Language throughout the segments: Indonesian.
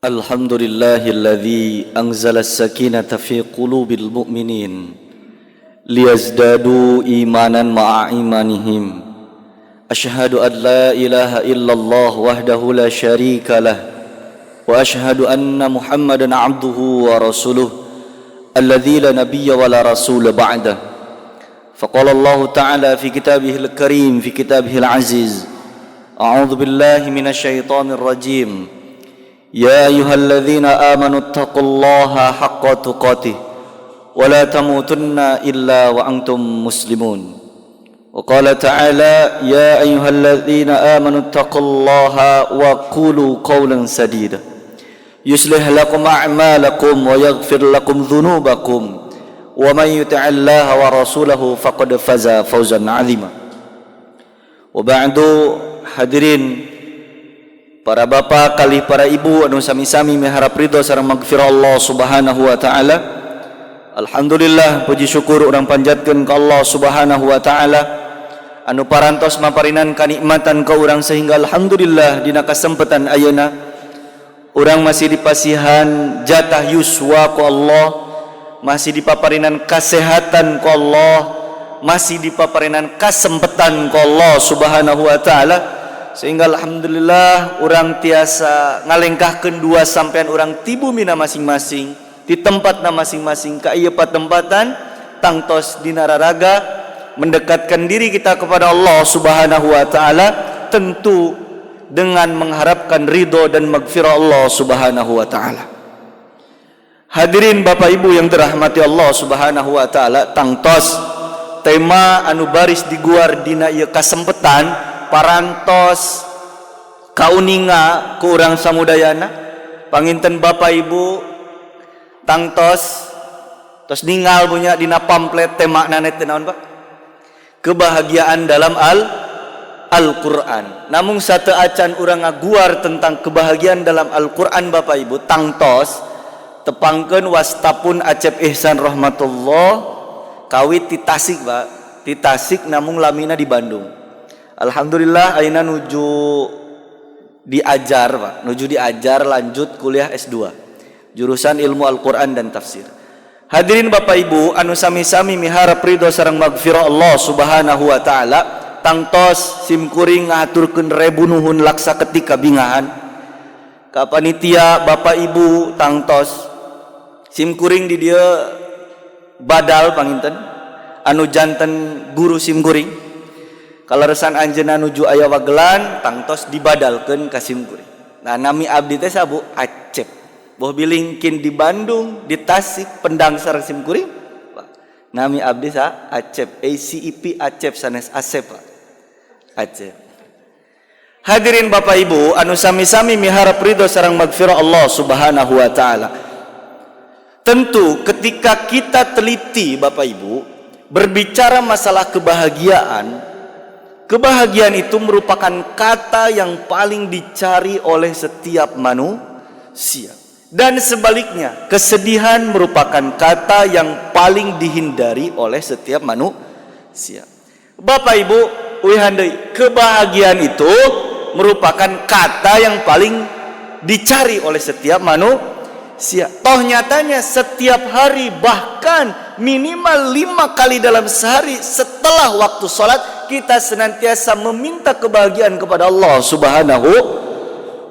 الحمد لله الذي أنزل السكينة في قلوب المؤمنين ليزدادوا إيمانا مع إيمانهم. أشهد أن لا إله إلا الله وحده لا شريك له وأشهد أن محمدا عبده ورسوله الذي لا نبي ولا رسول بعده. فقال الله تعالى في كتابه الكريم في كتابه العزيز: أعوذ بالله من الشيطان الرجيم. يا أيها الذين آمنوا اتقوا الله حق تقاته ولا تموتن إلا وأنتم مسلمون. وقال تعالى: يا أيها الذين آمنوا اتقوا الله وقولوا قولا سديدا يصلح لكم أعمالكم ويغفر لكم ذنوبكم ومن يطع الله ورسوله فقد فاز فوزا عظيما. وبعد hadirin para bapak kali para ibu anu sami-sami miharap ridho sareng magfirah Allah Subhanahu wa taala. Alhamdulillah, puji syukur urang panjatkeun ka Allah Subhanahu wa taala anu parantos maparinan kanikmatan ka urang sehingga alhamdulillah dina kasempatan ayeuna urang masih dipasihan jatah yuswa ku Allah, masih dipaparinan kasehatan ku Allah, masih dipaparinan kasempatan ku Allah Subhanahu wa taala, sehingga alhamdulillah urang tiasa ngalengkahkeun dua sampean urang ti bumina masing-masing di tempatna masing-masing ka ieu patempatan tangtos dina raraga mendekatkan diri kita kepada Allah Subhanahu wa taala, tentu dengan mengharapkan ridho dan magfirah Allah Subhanahu wa taala. Hadirin Bapak Ibu yang dirahmati Allah Subhanahu wa taala, tangtos tema anu baris diguar dina ieu kasempetan parantos kauninga ku urang samudayana panginten Bapak Ibu tangtos tos ningal punya dina pamflet tema nanet naon Pak? Kebahagiaan dalam Al-Qur'an. Namun satu acan urang ngaguar tentang kebahagiaan dalam Al-Qur'an Bapak Ibu tangtos tepangkeun wastapun Acep Ihsan rahmatullah kawit ti Tasik Pak. Ti Tasik namun lamina di Bandung. Alhamdulillah ayeuna nuju diajar Pak, nuju diajar lanjut kuliah S2 jurusan ilmu Al-Qur'an dan tafsir. Hadirin Bapak Ibu anu sami-sami miharap ridho sareng magfirah Allah Subhanahu wa taala, tangtos simkuring ngaturkeun rebu nuhun laksa ketika bingahan ka panitia Bapak Ibu, tangtos simkuring di dieu badal panginten anu janten guru simkuring kalaresan anjeunna nuju aya wagelan tangtos dibadalkeun ka simkuring. Nah nami abdi teh sabu Acep, boh bilingkin di Bandung, di Tasik, pendang sareng simkuring. Nami abdi sa Acep, ACEP Acep sanes Asep Pak. Acep. Hadirin Bapak Ibu anu sami-sami miharap ridho sareng magfirah Allah Subhanahu wa taala. Tentu ketika kita teliti Bapak Ibu berbicara masalah kebahagiaan, kebahagiaan itu merupakan kata yang paling dicari oleh setiap manusia. Dan sebaliknya, kesedihan merupakan kata yang paling dihindari oleh setiap manusia. Bapak Ibu, wihandai, kebahagiaan itu merupakan kata yang paling dicari oleh setiap manusia. Toh nyatanya setiap hari bahkan minimal 5 kali dalam sehari setelah waktu sholat kita senantiasa meminta kebahagiaan kepada Allah Subhanahu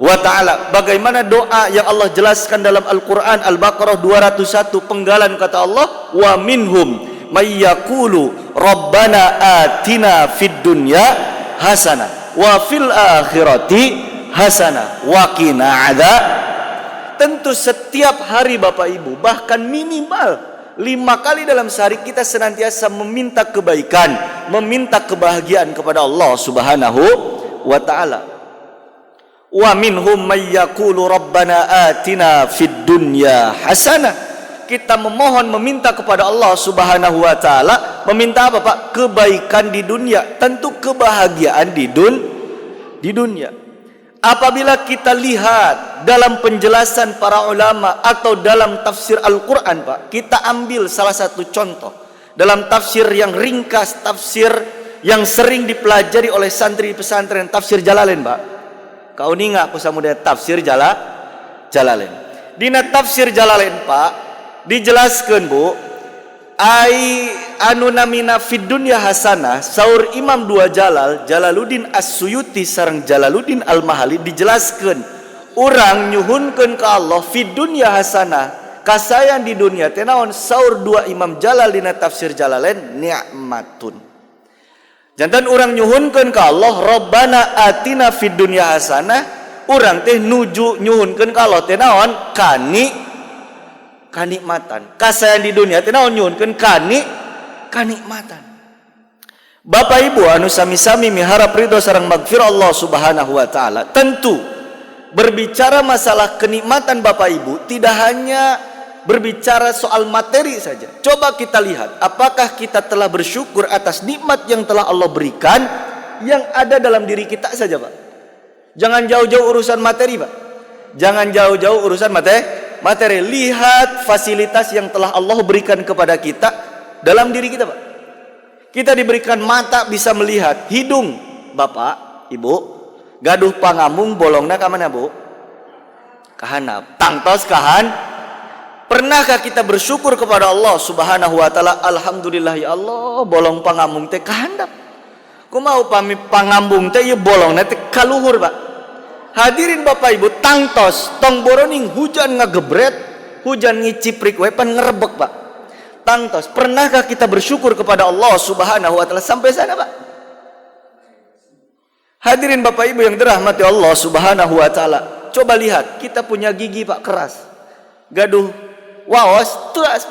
wa ta'ala. Bagaimana doa yang Allah jelaskan dalam Al-Quran Al-Baqarah 201 penggalan kata Allah, wa minhum may yaqulu rabbana atina fid dunya hasanah wa fil akhirati hasanah wa qina adzab. Tentu setiap hari Bapak Ibu bahkan minimal 5 kali dalam sehari kita senantiasa meminta kebaikan, meminta kebahagiaan kepada Allah Subhanahu wa taala. Wa minhum may yaqulu rabbana atina fid dunya hasanah. Kita memohon meminta kepada Allah Subhanahu wa taala, meminta apa Pak? Kebaikan di dunia, tentu kebahagiaan di dunia. Apabila kita lihat dalam penjelasan para ulama atau dalam tafsir Al-Quran Pak, kita ambil salah satu contoh dalam tafsir yang ringkas, tafsir yang sering dipelajari oleh santri pesantren, tafsir Jalalain Pak. Kau ninga aku samudaya tafsir Jalalain. Dina tafsir Jalalain Pak dijelaskan Bu, ai anu namina fid dunya hasanah, saur Imam Dua Jalal Jalaluddin As-Suyuti sareng Jalaluddin Al-Mahali dijelaskan urang nyuhunkeun ka Allah fid dunya hasanah, kasayan di dunia teh naon, saur dua Imam Jalal dina tafsir Jalalain nikmatun. Jantan urang nyuhunkeun ka Allah Rabbana atina fid dunya hasanah, urang teh nuju nyuhunkeun ka Allah teh naon, kanikmatan. Kasayan di dunia teh naon nyuhunkeun kanikmatan. Bapak Ibu anu sami-sami miharap ridho sareng magfirah Allah Subhanahu wa taala, tentu berbicara masalah kenikmatan Bapak Ibu tidak hanya berbicara soal materi saja. Coba kita lihat apakah kita telah bersyukur atas nikmat yang telah Allah berikan yang ada dalam diri kita saja Pak. Jangan jauh-jauh urusan materi Pak. Jangan jauh-jauh urusan materi. Lihat fasilitas yang telah Allah berikan kepada kita dalam diri kita Pak. Kita diberikan mata bisa melihat, hidung Bapak, Ibu, gaduh pangamung bolongna ka mana Bu? Kahanap. Tangtos kahan. Pernahkah kita bersyukur kepada Allah Subhanahu wa taala, alhamdulillah ya Allah, bolong pangamung teh kahandap. Kumaha upami pangambung teh ieu bolongna teh kaluhur Pak. Hadirin Bapak Ibu, tangtos tong boroning hujan ngagebret, hujan ngiciprik we pan ngerebek Pak. Tangtos, pernahkah kita bersyukur kepada Allah Subhanahu wa taala sampai sana Pak? Hadirin Bapak Ibu yang dirahmati Allah Subhanahu wa taala, coba lihat, kita punya gigi Pak keras. Gaduh waos tuas.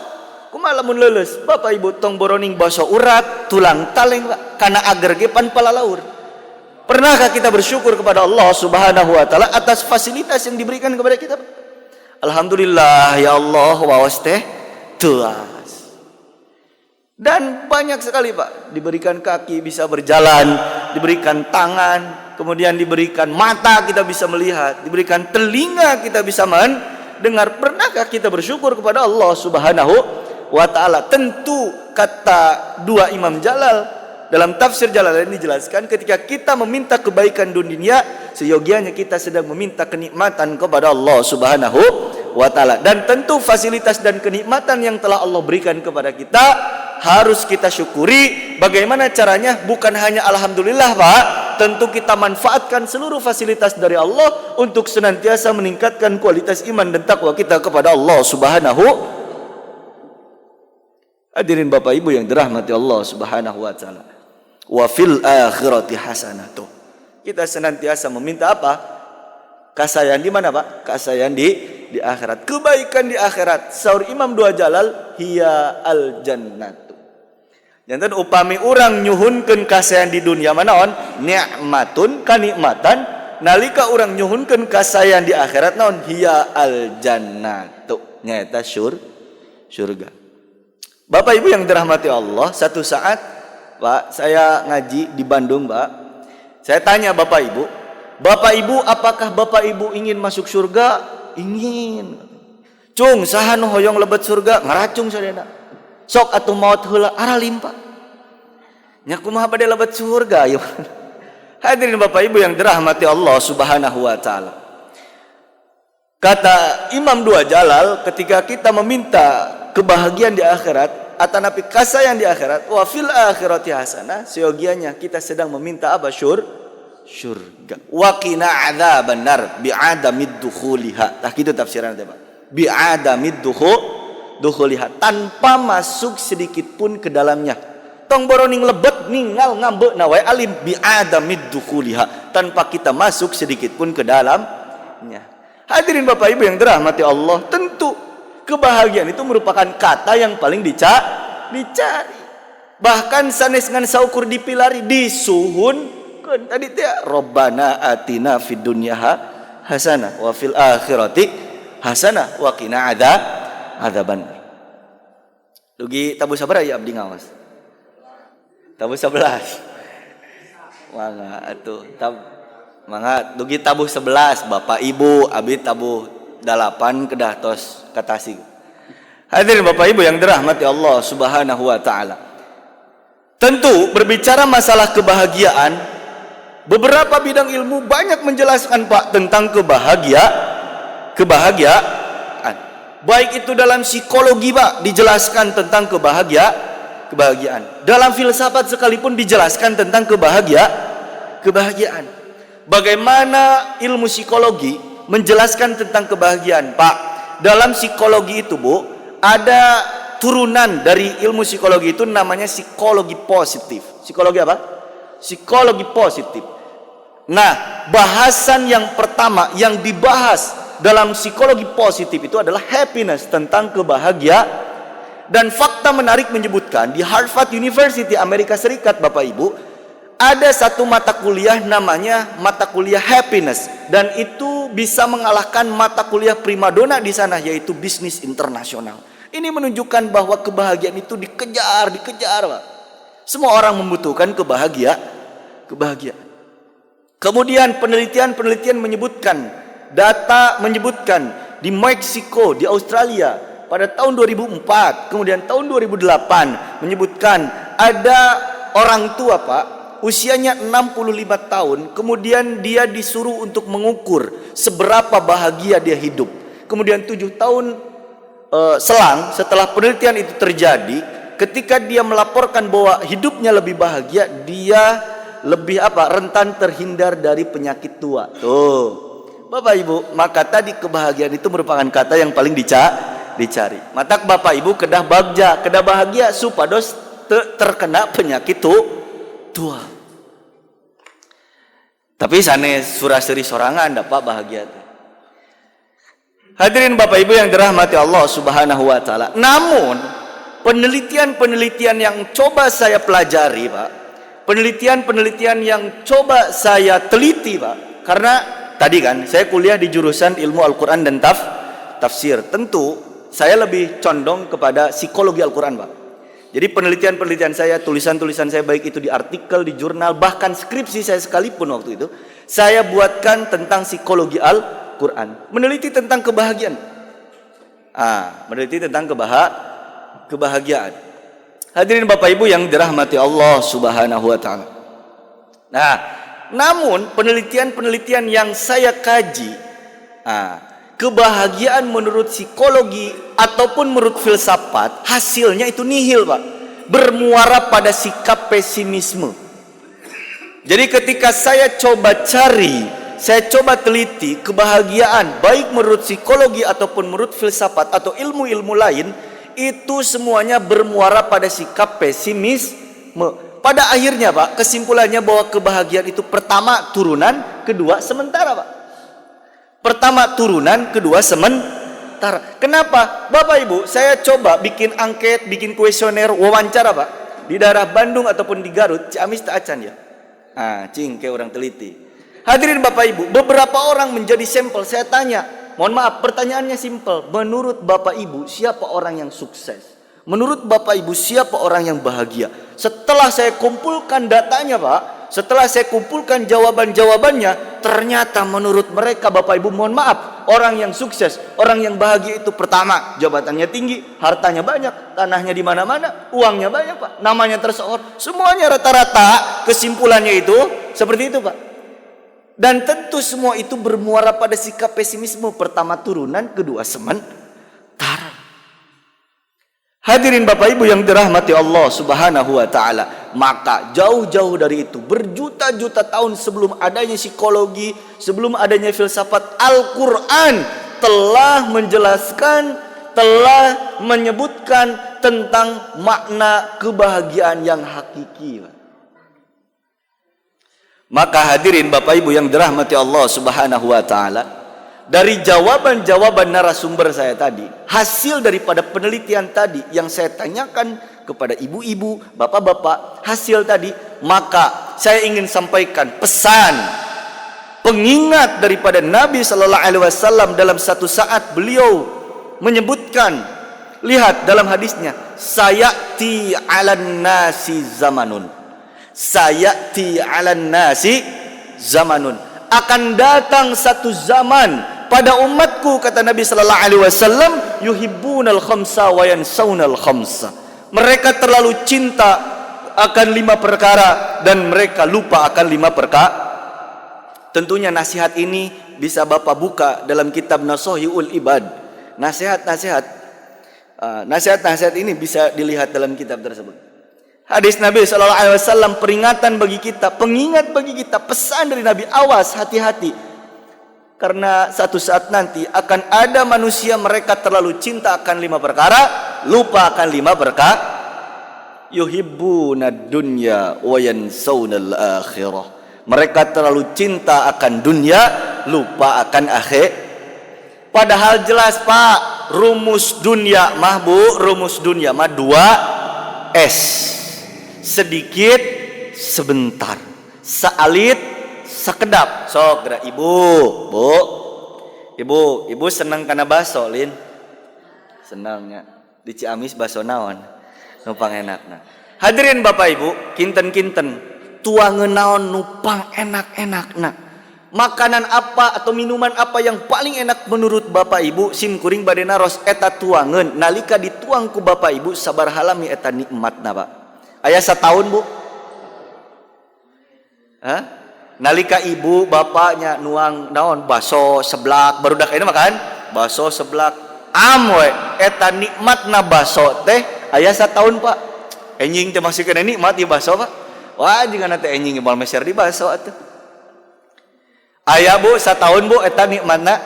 Kumaha lamun leuleus Bapak Ibu tong boroning basa urat, tulang taleng Pak, kana ager ge pan palalaur. Pernahkah kita bersyukur kepada Allah Subhanahu wa taala atas fasilitas yang diberikan kepada kita? Alhamdulillah ya Allah, wawas teh tuas. Dan banyak sekali Pak, diberikan kaki bisa berjalan, diberikan tangan, kemudian diberikan mata kita bisa melihat, diberikan telinga kita bisa mendengar. Pernahkah kita bersyukur kepada Allah Subhanahu wa taala? Tentu kata dua Imam Jalal dalam tafsir Jalalain dijelaskan, ketika kita meminta kebaikan dunia, seyogianya kita sedang meminta kenikmatan kepada Allah Subhanahu wa taala. Dan tentu fasilitas dan kenikmatan yang telah Allah berikan kepada kita harus kita syukuri. Bagaimana caranya? Bukan hanya alhamdulillah Pak, tentu kita manfaatkan seluruh fasilitas dari Allah untuk senantiasa meningkatkan kualitas iman dan takwa kita kepada Allah Subhanahu. Hadirin Bapak Ibu yang dirahmati Allah Subhanahu wa taala. Wa fil akhirati hasanatu. Kita senantiasa meminta apa? Kasayan di mana Pak? Kasayan di akhirat. Kebaikan di akhirat. Saur Imam Dua Jalal, hiya al jannatu. Janten upami urang nyuhunkeun kasayan di dunia manaon? Nikmatun, kanikmatan. Nalika urang nyuhunkeun kasayan di akhirat naon? Hiya al jannatu. Nyaeta surga. Bapak Ibu yang dirahmati Allah, satu saat Pak, saya ngaji di Bandung, Pak. Saya tanya Bapak Ibu, apakah Bapak Ibu ingin masuk surga? Ingin. Cung, saha nu hoyong lebet surga? Ngaracung sadena. Sok atuh maot heula aralim, Pak. Nya kumaha bade lebet surga ayo. Hadirin Bapak Ibu yang dirahmati Allah Subhanahu wa taala. Kata Imam Dua Jalal, ketika kita meminta kebahagiaan di akhirat, atanapi kasayan di akhirat, wa fil akhirati hasanah, seyogianya kita sedang meminta apa? Surga. Wa qina adzaban nar bi'adamid dukhuliha. Tah kitu tafsiran teh Pak. Bi'adamid dukhuliha, tanpa masuk sedikit pun ke dalamnya. Tong boroning lebet ninggal ngambeuna wae alim bi'adamid dukhuliha, tanpa kita masuk sedikit pun ke dalamnya. Hadirin Bapak Ibu yang dirahmati Allah, tentu kebahagiaan itu merupakan kata yang paling dicari. Bahkan sanes ngan saukur dipilari disuhunkeun. Tadi teh Rabbana atina fid dunya hasanah wa fil akhirati hasanah wa qina adzaban. Dugi tabu sabaraha ya abdi ngaos? Tabu 11. Mangga atuh mangga dugi tabuh 11 Bapak Ibu, abdi tabuh 8 kedah tos ka Tasik. Hadirin Bapak Ibu yang dirahmati Allah Subhanahu wa taala. Tentu berbicara masalah kebahagiaan, beberapa bidang ilmu banyak menjelaskan Pak tentang kebahagiaan. Baik itu dalam psikologi Pak dijelaskan tentang kebahagiaan. Dalam filsafat sekalipun dijelaskan tentang kebahagiaan. Bagaimana ilmu psikologi menjelaskan tentang kebahagiaan, Pak? Dalam psikologi itu, Bu, ada turunan dari ilmu psikologi itu namanya psikologi positif. Psikologi apa? Psikologi positif. Nah, bahasan yang pertama yang dibahas dalam psikologi positif itu adalah happiness, tentang kebahagiaan. Dan fakta menarik menyebutkan di Harvard University Amerika Serikat, Bapak Ibu, ada satu mata kuliah namanya mata kuliah happiness, dan itu bisa mengalahkan mata kuliah primadona di sana, yaitu bisnis internasional. Ini menunjukkan bahwa kebahagiaan itu dikejar, Pak. Semua orang membutuhkan kebahagiaan. Kemudian penelitian menyebutkan, data menyebutkan di Meksiko, di Australia pada tahun 2004, kemudian tahun 2008 menyebutkan ada orang tua, Pak, usianya 65 tahun, kemudian dia disuruh untuk mengukur seberapa bahagia dia hidup. Kemudian 7 tahun selang setelah penelitian itu terjadi, ketika dia melaporkan bahwa hidupnya lebih bahagia, dia lebih rentan terhindar dari penyakit tua. Tuh, Bapak Ibu, maka tadi kebahagiaan itu merupakan kata yang paling dicari. Mata Bapak Ibu kedah bahagia supados terkena penyakit tua. Tapi sanes suraseri sorangan dapat bahagia. Hadirin Bapak Ibu yang dirahmati Allah Subhanahu wa taala. Namun penelitian yang coba saya pelajari, Pak, penelitian yang coba saya teliti, Pak, karena tadi kan saya kuliah di jurusan ilmu Al-Quran dan tafsir. Tentu saya lebih condong kepada psikologi Al-Quran, Pak. Jadi penelitian saya, tulisan-tulisan saya, baik itu di artikel, di jurnal, bahkan skripsi saya sekalipun waktu itu, saya buatkan tentang psikologi Al-Quran, meneliti tentang kebahagiaan. Meneliti tentang kebahagiaan. Hadirin Bapak Ibu yang dirahmati Allah Subhanahu wa taala. Nah, namun penelitian yang saya kaji, kebahagiaan menurut psikologi ataupun menurut filsafat, hasilnya itu nihil, Pak. Bermuara pada sikap pesimisme. Jadi ketika saya coba teliti kebahagiaan, baik menurut psikologi ataupun menurut filsafat atau ilmu-ilmu lain, itu semuanya bermuara pada sikap pesimisme. Pada akhirnya, Pak, kesimpulannya bahwa kebahagiaan itu pertama turunan, kedua sementara, Pak. Pertama turunan, kedua sementara. Kenapa? Bapak Ibu, saya coba bikin angket, bikin kuesioner, wawancara, Pak, di daerah Bandung ataupun di Garut, Ciamis tak acan ya. Kayak orang teliti. Hadirin Bapak Ibu, beberapa orang menjadi sampel. Saya tanya, mohon maaf, pertanyaannya simpel. Menurut Bapak Ibu, siapa orang yang sukses? Menurut Bapak Ibu, siapa orang yang bahagia? Setelah saya kumpulkan datanya, Pak, setelah saya kumpulkan jawabannya, ternyata menurut mereka, Bapak Ibu, mohon maaf, orang yang sukses, orang yang bahagia itu pertama, jabatannya tinggi, hartanya banyak, tanahnya di mana-mana, uangnya banyak, Pak, namanya tersohor, semuanya rata-rata kesimpulannya itu seperti itu, Pak. Dan tentu semua itu bermuara pada sikap pesimisme. Pertama turunan, kedua sementara. Hadirin Bapak Ibu yang dirahmati Allah Subhanahu wa taala, maka jauh-jauh dari itu, berjuta-juta tahun sebelum adanya psikologi, sebelum adanya filsafat, Al-Qur'an telah menjelaskan, telah menyebutkan tentang makna kebahagiaan yang hakiki. Maka hadirin Bapak Ibu yang dirahmati Allah Subhanahu wa taala, dari jawaban-jawaban narasumber saya tadi, hasil daripada penelitian tadi yang saya tanyakan kepada ibu-ibu, bapak-bapak, hasil tadi, maka saya ingin sampaikan pesan pengingat daripada Nabi sallallahu alaihi wasallam. Dalam satu saat beliau menyebutkan, lihat dalam hadisnya, sayati 'alan nasi zamanun. Sayati 'alan nasi zamanun. Akan datang satu zaman pada umatku, kata Nabi sallallahu alaihi wasallam, yuhibbunal khamsa wa yansaunal khamsa. Mereka terlalu cinta akan 5 perkara dan mereka lupa akan 5 perkara. Tentunya nasihat ini bisa Bapak buka dalam kitab Nashihul Ibad. Nasihat-nasihat ini bisa dilihat dalam kitab tersebut. Hadis Nabi SAW peringatan bagi kita, pengingat bagi kita, pesan dari Nabi, awas, hati-hati. Karena satu saat nanti akan ada manusia mereka terlalu cinta akan 5 perkara, lupa akan 5 perkara. Yuhibbuna dunya wa yansawna akhirah. Mereka terlalu cinta akan dunia, lupa akan akhir. Padahal jelas Pak, rumus dunia mah Bu, rumus dunia mah 2S. Sedikit, sebentar. Sealit, sekedap. Sok gerak ibu, Bu. Ibu senang karena bakso, Lin? Senangnya. Di Ciamis bakso naon? Numpang enak. Hadirin Bapak Ibu, kinten-kinten, tuangeun naon nupang enak-enak. Makanan apa atau minuman apa yang paling enak menurut Bapak Ibu? Sim kuring bade naros eta tuangeun. Nalika dituang ku Bapak Ibu sabar halami eta nikmatna, Pak. Aya satahun, Bu? Hah? Nalika ibu bapaknya nuang naon bakso seblak barudak ini makan bakso seblak amwe eta nikmatna bakso teh aya satahun Pak. Enjing teh masih kena nikmat di bakso Pak. Wah jangan nanti enjing bal meser di bakso atuh. Aya Bu satahun Bu eta nikmatna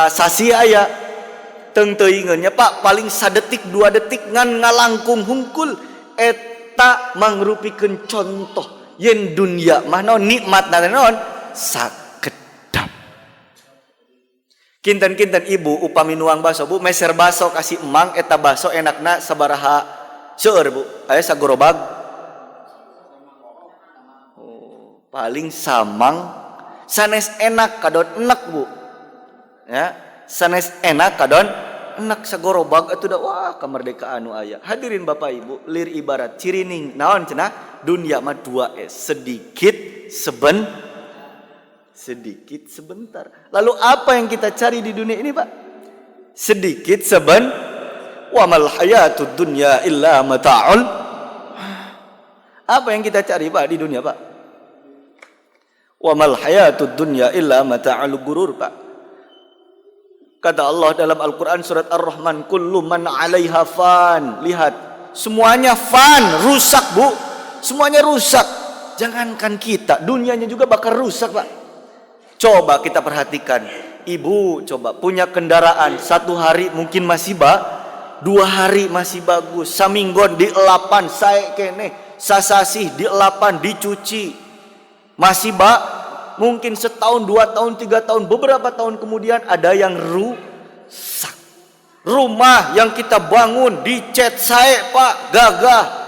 sasi aya teung teuingeunnya Pak paling sadetik 2 detik ngan ngalangkung hungkul eta mangrupikeun contoh yen dunia mah naon nikmatna naon sakedap. Kinten-kinten ibu upami nuang bakso Bu meser bakso kasih emang eta bakso enakna sabaraha seueur Bu? Aya sagorobag? Oh, paling samang sanes enak kadon enak Bu. Ya, sanes enak kadon enak sagorobag atuh da wah kamardekaan nu aya. Hadirin Bapak Ibu, lir ibarat cirining naon cenah dunia mah 2S, sedikit sebentar. Lalu apa yang kita cari di dunia ini Pak? Sedikit wa mal hayatud dunya illa mata'ul. Apa yang kita cari Pak di dunia Pak? Wa mal hayatud dunya illa mata'ul gurur Pak. Kata Allah dalam Al-Quran surat Ar-Rahman, kullu man 'alaiha fan. Lihat, semuanya fan, rusak Bu. Semuanya rusak. Jangankan kita, dunianya juga bakal rusak Pak. Coba kita perhatikan. Ibu coba punya kendaraan 1 hari mungkin masih 2 hari masih bagus. Saminggon dielapan, sae kene, sasasih dielapan, dicuci. Masih mungkin setahun, 2 tahun, 3 tahun, beberapa tahun kemudian ada yang rusak. Rumah yang kita bangun dicat sae Pak, gagah.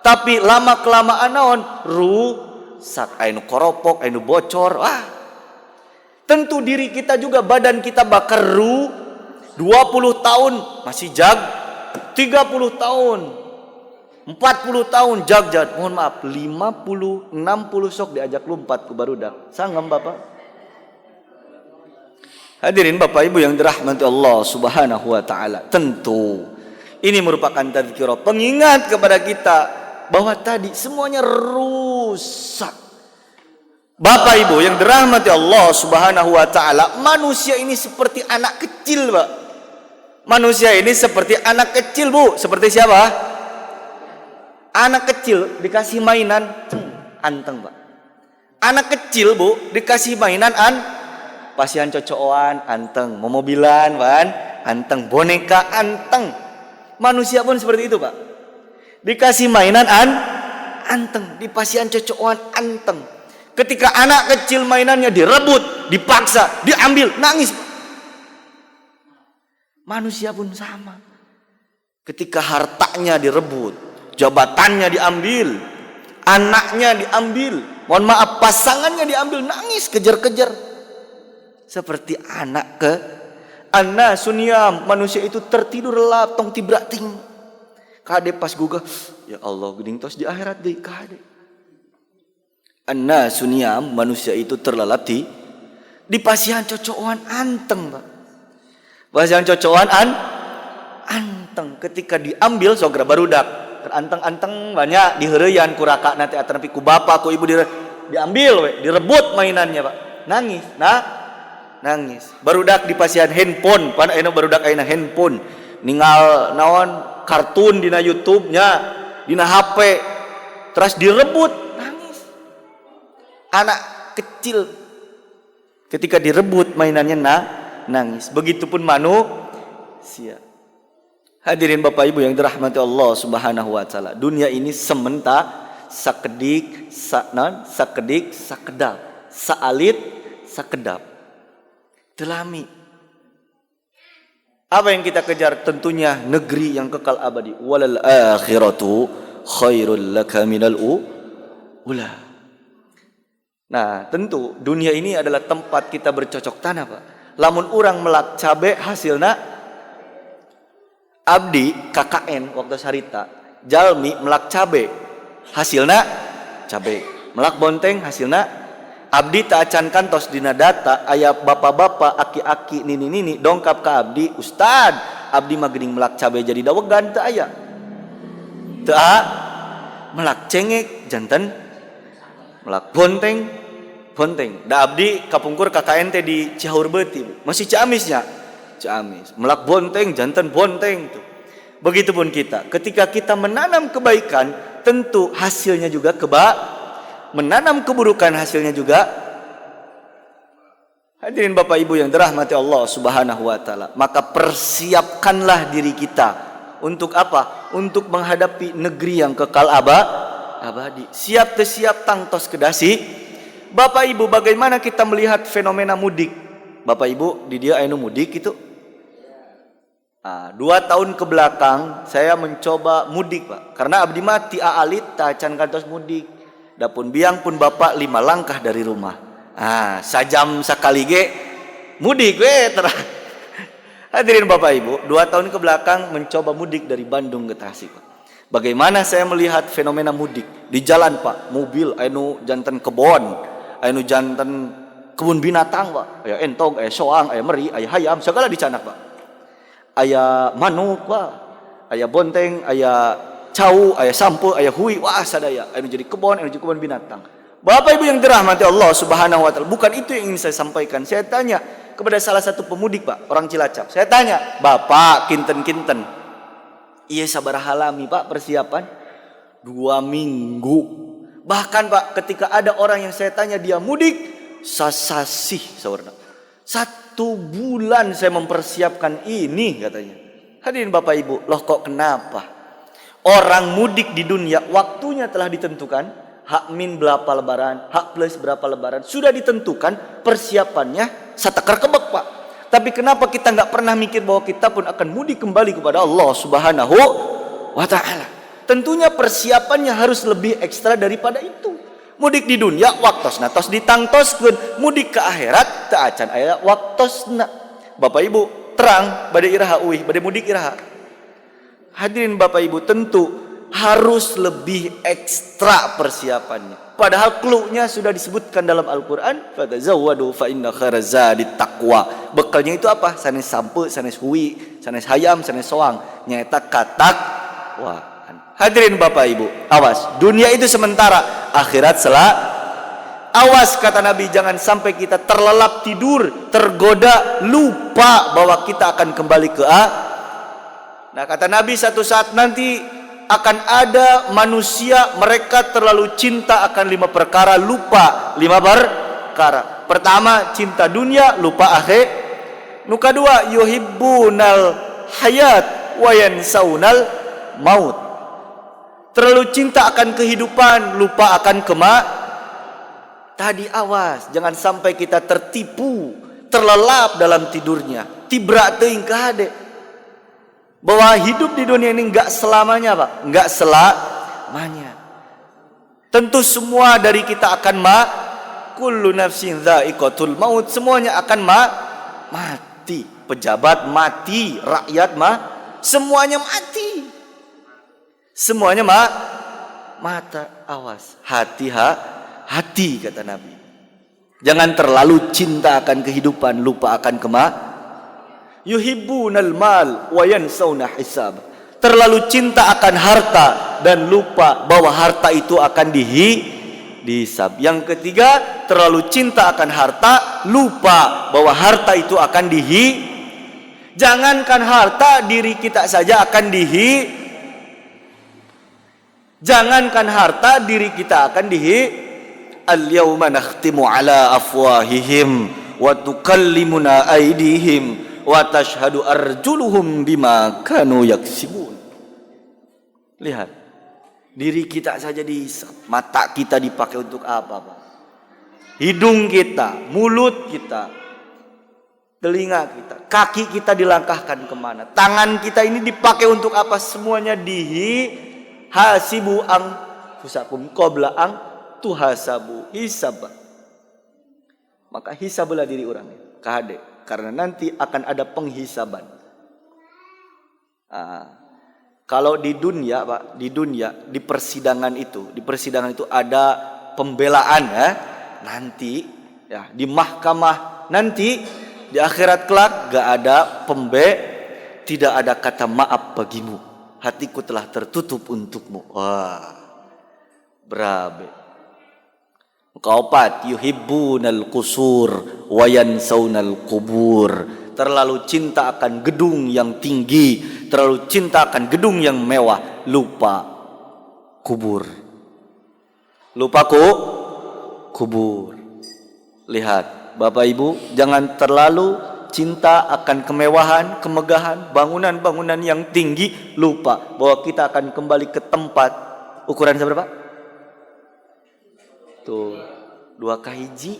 Tapi lama kelamaan naon rusak, anu koropok, anu bocor. Tentu diri kita juga, badan kita bakal 20 tahun masih 30 tahun 40 tahun jag. Mohon maaf 50 60 sok diajak lompat ku barudak. Sanggem Bapak? Hadirin Bapak Ibu yang dirahmati Allah Subhanahu wa taala. Tentu ini merupakan tadzkirah, pengingat kepada kita bahwa tadi semuanya rusak. Bapak Ibu yang dirahmati Allah Subhanahu wa taala, manusia ini seperti anak kecil, Pak. Manusia ini seperti anak kecil, Bu. Seperti siapa? Anak kecil dikasih mainan anteng, Pak. Anak kecil, Bu, dikasih mainan pasian cocokan anteng, mobilan, Pak, anteng, boneka anteng. Manusia pun seperti itu, Pak. Dikasih mainan anteng, dipasian cocokan anteng. Ketika anak kecil mainannya direbut, dipaksa, diambil, nangis. Manusia pun sama. Ketika hartanya direbut, jabatannya diambil, anaknya diambil, mohon maaf pasangannya diambil, nangis, kejar-kejar. Seperti anak suniam, manusia itu tertidur lelap tong tibrating. Kade pas gugah, ya Allah geuning tos di akhirat deui kade. Suniam, manusia itu terlelap di pasihan cocokan anteng, Pak. Pasihan cocokan anteng, ketika diambil sogra barudak anteng-anteng banyak diheureyan ku raka nanti atanepi ku bapak ku ibu diambil we, direbut mainannya, Pak. nangis. Nangis. Barudak di pasian handphone, pan ayeuna barudak ayeuna handphone. Ningal naon kartun dina YouTube-nya, dina HP, terus direbut, nangis. Anak kecil ketika direbut mainannya nangis. Begitupun manusia. Hadirin Bapak Ibu yang dirahmati Allah Subhanahu wa taala. Dunia ini sakedik, sakedap, saalit, sakedap. Telami. Apa yang kita kejar? Tentunya negeri yang kekal abadi. Walal akhiratu khairul laka minal ula. Nah, tentu dunia ini adalah tempat kita bercocok tanam, Pak. Lamun urang melak cabe hasilna abdi KKN waktu sarita jalmi melak cabe hasilna cabe, melak bonteng hasilna abdi tak acan kantos dina data aya bapak-bapak aki-aki nini-nini dongkap ke abdi, ustad abdi mah geuning melak cabe jadi dawegan teu aya, teu melak cengek janten melak bonteng da abdi kapungkur KKN teh di Cihaur Beuti masih Ciamisnya Ciamis, melak bonteng, jantan bonteng tuh. Begitupun kita, ketika kita menanam kebaikan, tentu hasilnya juga menanam keburukan hasilnya juga. Hadirin Bapak Ibu yang dirahmati Allah Subhanahu wa taala, maka persiapkanlah diri kita untuk apa? Untuk menghadapi negeri yang kekal abadi. Siap teu siap tangtos kedasi. Bapak Ibu, bagaimana kita melihat fenomena mudik? Bapak Ibu, di dia anu mudik itu 2 tahun ke belakang saya mencoba mudik, Pak. Karena abdi mati aalit tacan kantos mudik. Dapun biang pun Bapak 5 langkah dari rumah. Sajam sakali ge mudik we terah. Hadirin Bapak Ibu, 2 tahun ke belakang mencoba mudik dari Bandung ke Tasik, Pak. Bagaimana saya melihat fenomena mudik di jalan, Pak? Mobil anu janten kebon, anu janten kebun binatang, Pak. Aya entog, aya soang, aya meri, aya hayam, segala dicanak, Pak. Aya manuk, Pak. Aya bonteng, aya cau, aya sampo, aya hui, wah sadaya. Anu jadi kebon, anu jadi kebun binatang. Bapak Ibu yang dirahmati Allah Subhanahu wa taala, bukan itu yang ingin saya sampaikan. Saya tanya kepada salah satu pemudik, Pak, orang Cilacap. Saya tanya, "Bapak, kinten-kinten iya sabaraha lami, Pak, persiapan?" 2 minggu. Bahkan, Pak, ketika ada orang yang saya tanya dia mudik, sasasih sawarna. 1 bulan saya mempersiapkan ini katanya. Hadirin Bapak Ibu, loh kok kenapa? Orang mudik di dunia waktunya telah ditentukan, H- berapa lebaran, H plus berapa lebaran, sudah ditentukan persiapannya satakar kebek, Pak. Tapi kenapa kita nggak pernah mikir bahwa kita pun akan mudik kembali kepada Allah Subhanahu wa taala? Tentunya persiapannya harus lebih ekstra daripada itu. Mudik di dunia waktosna tos ditangtoskeun, mudik ke akhirat teu acan aya waktosna. Bapak Ibu, terang bade iraha uih, bade mudik iraha. Hadirin Bapak Ibu, tentu harus lebih ekstra persiapannya. Padahal clue-nya sudah disebutkan dalam Al-Qur'an, fatazawwadu fa inna khairaz zadit taqwa. Bekalnya itu apa? Sanes sampe, sanes hui, sanes hayam, sanes soang, nyaeta katak wah. Hadirin Bapak Ibu, awas, dunia itu sementara, akhirat awas kata Nabi, jangan sampai kita terlelap tidur, tergoda, lupa bahwa kita akan kembali ke Nah, kata Nabi, satu saat nanti akan ada manusia, mereka terlalu cinta akan 5 perkara, lupa 5 perkara. Pertama, cinta dunia, lupa akhir. Nuka 2, yuhibbunal hayat wa yansaunal maut. Terlalu cinta akan kehidupan, lupa akan Tadi awas, jangan sampai kita tertipu, terlelap dalam tidurnya. Tibra teuing ka hade. Bahwa hidup di dunia ini enggak selamanya, Pak. Enggak selamanya. Tentu semua dari kita akan kullu nafsin dha'iqatul maut. Semuanya akan mati. Pejabat mati, rakyat semuanya mati. Semuanya mata, awas, hati kata Nabi. Jangan terlalu cinta akan kehidupan, lupa akan yuhibbunal mal wa yansawna hisab. Terlalu cinta akan harta dan lupa bahwa harta itu akan dihisab. Yang ketiga, terlalu cinta akan harta, lupa bahwa harta itu akan jangankan harta, diri kita saja akan jangankan harta, diri kita akan al-yawma nakhtimu ala afwahihim wa tukallimuna aydihim wa tashhadu arjuluhum bima kanu yaksibun. Lihat, diri kita saja dihisab. Mata kita dipakai untuk apa, Pak? Hidung kita, mulut kita, telinga kita, kaki kita dilangkahkan kemana? Tangan kita ini dipakai untuk apa? Semuanya hasibu ang fusakum qabla ang tuhasabu hisab. Maka hisabulah diri orang kahade, karena nanti akan ada penghisaban. Kalau di dunia, Pak, di persidangan itu ada pembelaan ya. Nanti ya di mahkamah nanti di akhirat kelak gak ada tidak ada kata maaf bagimu. Hatiku telah tertutup untukmu. Wah, berabe. Keempat, yuhibbunal qusur wa yansaunal qubur. Terlalu cinta akan gedung yang tinggi, terlalu cinta akan gedung yang mewah, lupa kubur. Lupa kubur. Lihat, Bapak Ibu, jangan terlalu cinta akan kemewahan, kemegahan, bangunan-bangunan yang tinggi, lupa bahwa kita akan kembali ke tempat. Ukuran seberapa? Tuh, 2 kahiji.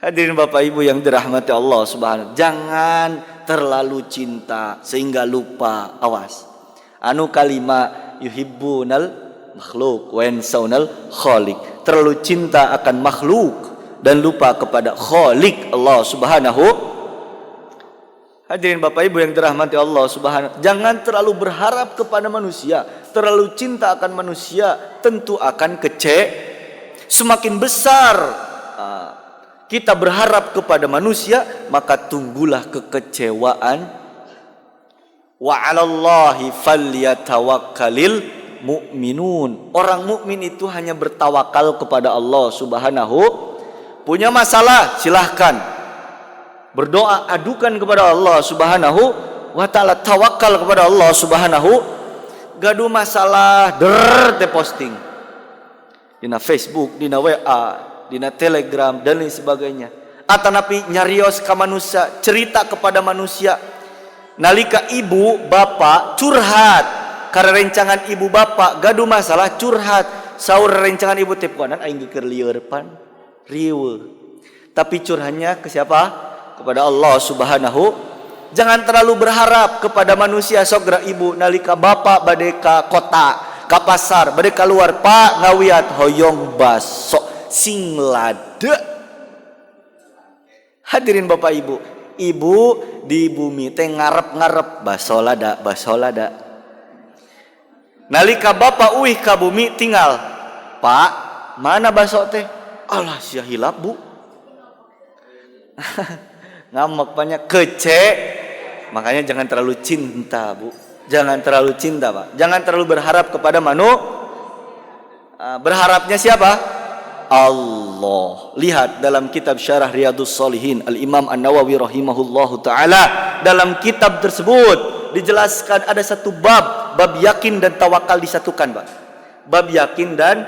Hadirin Bapak Ibu yang dirahmati Allah Subhanahu, jangan terlalu cinta sehingga lupa. Awas. Anu kalima yuhibbunal makhluk wa yansaunal khaliq. Terlalu cinta akan makhluk dan lupa kepada Khaliq Allah Subhanahu. Hadirin Bapak Ibu yang dirahmati Allah Subhanahu, jangan terlalu berharap kepada manusia. Terlalu cinta akan manusia tentu akan semakin besar kita berharap kepada manusia, maka tunggulah kekecewaan. Wa 'alallahi falyatawakkalil mu'minun. Orang mukmin itu hanya bertawakal kepada Allah Subhanahu. Punya masalah, silahkan berdoa, adukan kepada Allah Subhanahu wa ta'ala, tawakal kepada Allah Subhanahu. Gaduh masalah, posting dina Facebook, dina WA, dina Telegram dan lain sebagainya. Atanapi nyarios ka manusia, cerita kepada manusia. Nalika ibu bapak curhat, karena rencangan ibu bapak gaduh masalah curhat. Saur rencangan ibu teh puanan aing keur lieur pan riweuh. Tapi curhatnya ke siapa? Kepada Allah Subhanahu. Jangan terlalu berharap kepada manusia. Sogra ibu nalika bapak bade ka kota, ka pasar, bade keluar, Pak ngawiat hoyong baso sing lade. Hadirin Bapak Ibu, ibu di bumi teh ngarep-ngarep baso lada. Nalika bapak uih ka bumi tinggal, Pak, mana baso teh? Alah sia hilap, Bu. Ngamak banyak makanya jangan terlalu cinta, Bu. Jangan terlalu cinta, Pak. Jangan terlalu berharap kepada berharapnya siapa? Allah. Lihat dalam kitab Syarah Riyadhus Shalihin Al-Imam An-Nawawi rahimahullahu taala, dalam kitab tersebut dijelaskan ada satu bab yakin dan tawakal disatukan, Pak. Bab yakin dan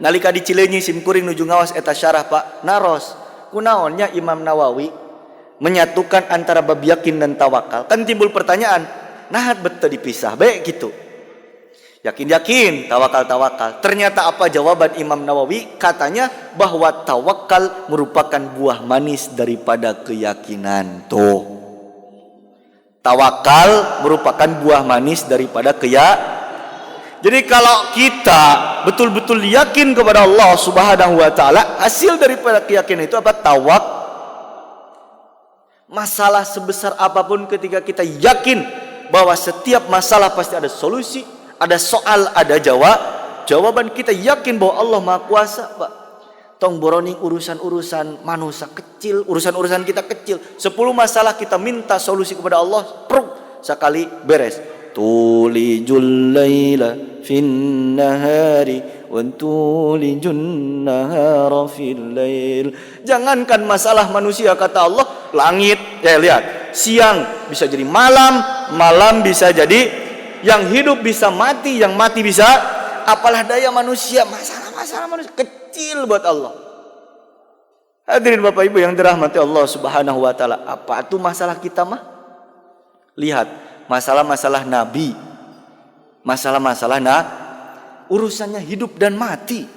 nalika dicileunyi simkuring nuju ngawas eta syarah, Pak. Naros kunaonnya Imam Nawawi menyatukan antara bab yakin dan tawakal. Kan timbul pertanyaan, nahat betul dipisah baik gitu. Yakin, tawakal. Ternyata apa jawaban Imam Nawawi? Katanya bahwa tawakal merupakan buah manis daripada keyakinan. Tuh. Tawakal merupakan buah manis daripada Jadi kalau kita betul-betul yakin kepada Allah Subhanahu wa taala, hasil daripada keyakinan itu apa? Tawakal. Masalah sebesar apapun, ketika kita yakin bahwa setiap masalah pasti ada solusi, ada soal, ada jawaban, kita yakin bahwa Allah Maha Kuasa, Pak. Tong boroning urusan-urusan manusia kecil, urusan-urusan kita kecil. 10 masalah kita minta solusi kepada Allah, pruk, sekali beres. Tulijul laila fin nahari wa tulijun nahara fil lail. Jangankan masalah manusia, kata Allah, langit, lihat, siang bisa jadi malam, malam bisa jadi, yang hidup bisa mati, yang mati bisa, apalah daya manusia. Masalah manusia kecil buat Allah. Hadirin Bapak Ibu yang dirahmati Allah Subhanahu wa taala, apa itu masalah kita mah? Lihat, masalah-masalah nabi, masalah-masalah urusannya hidup dan mati.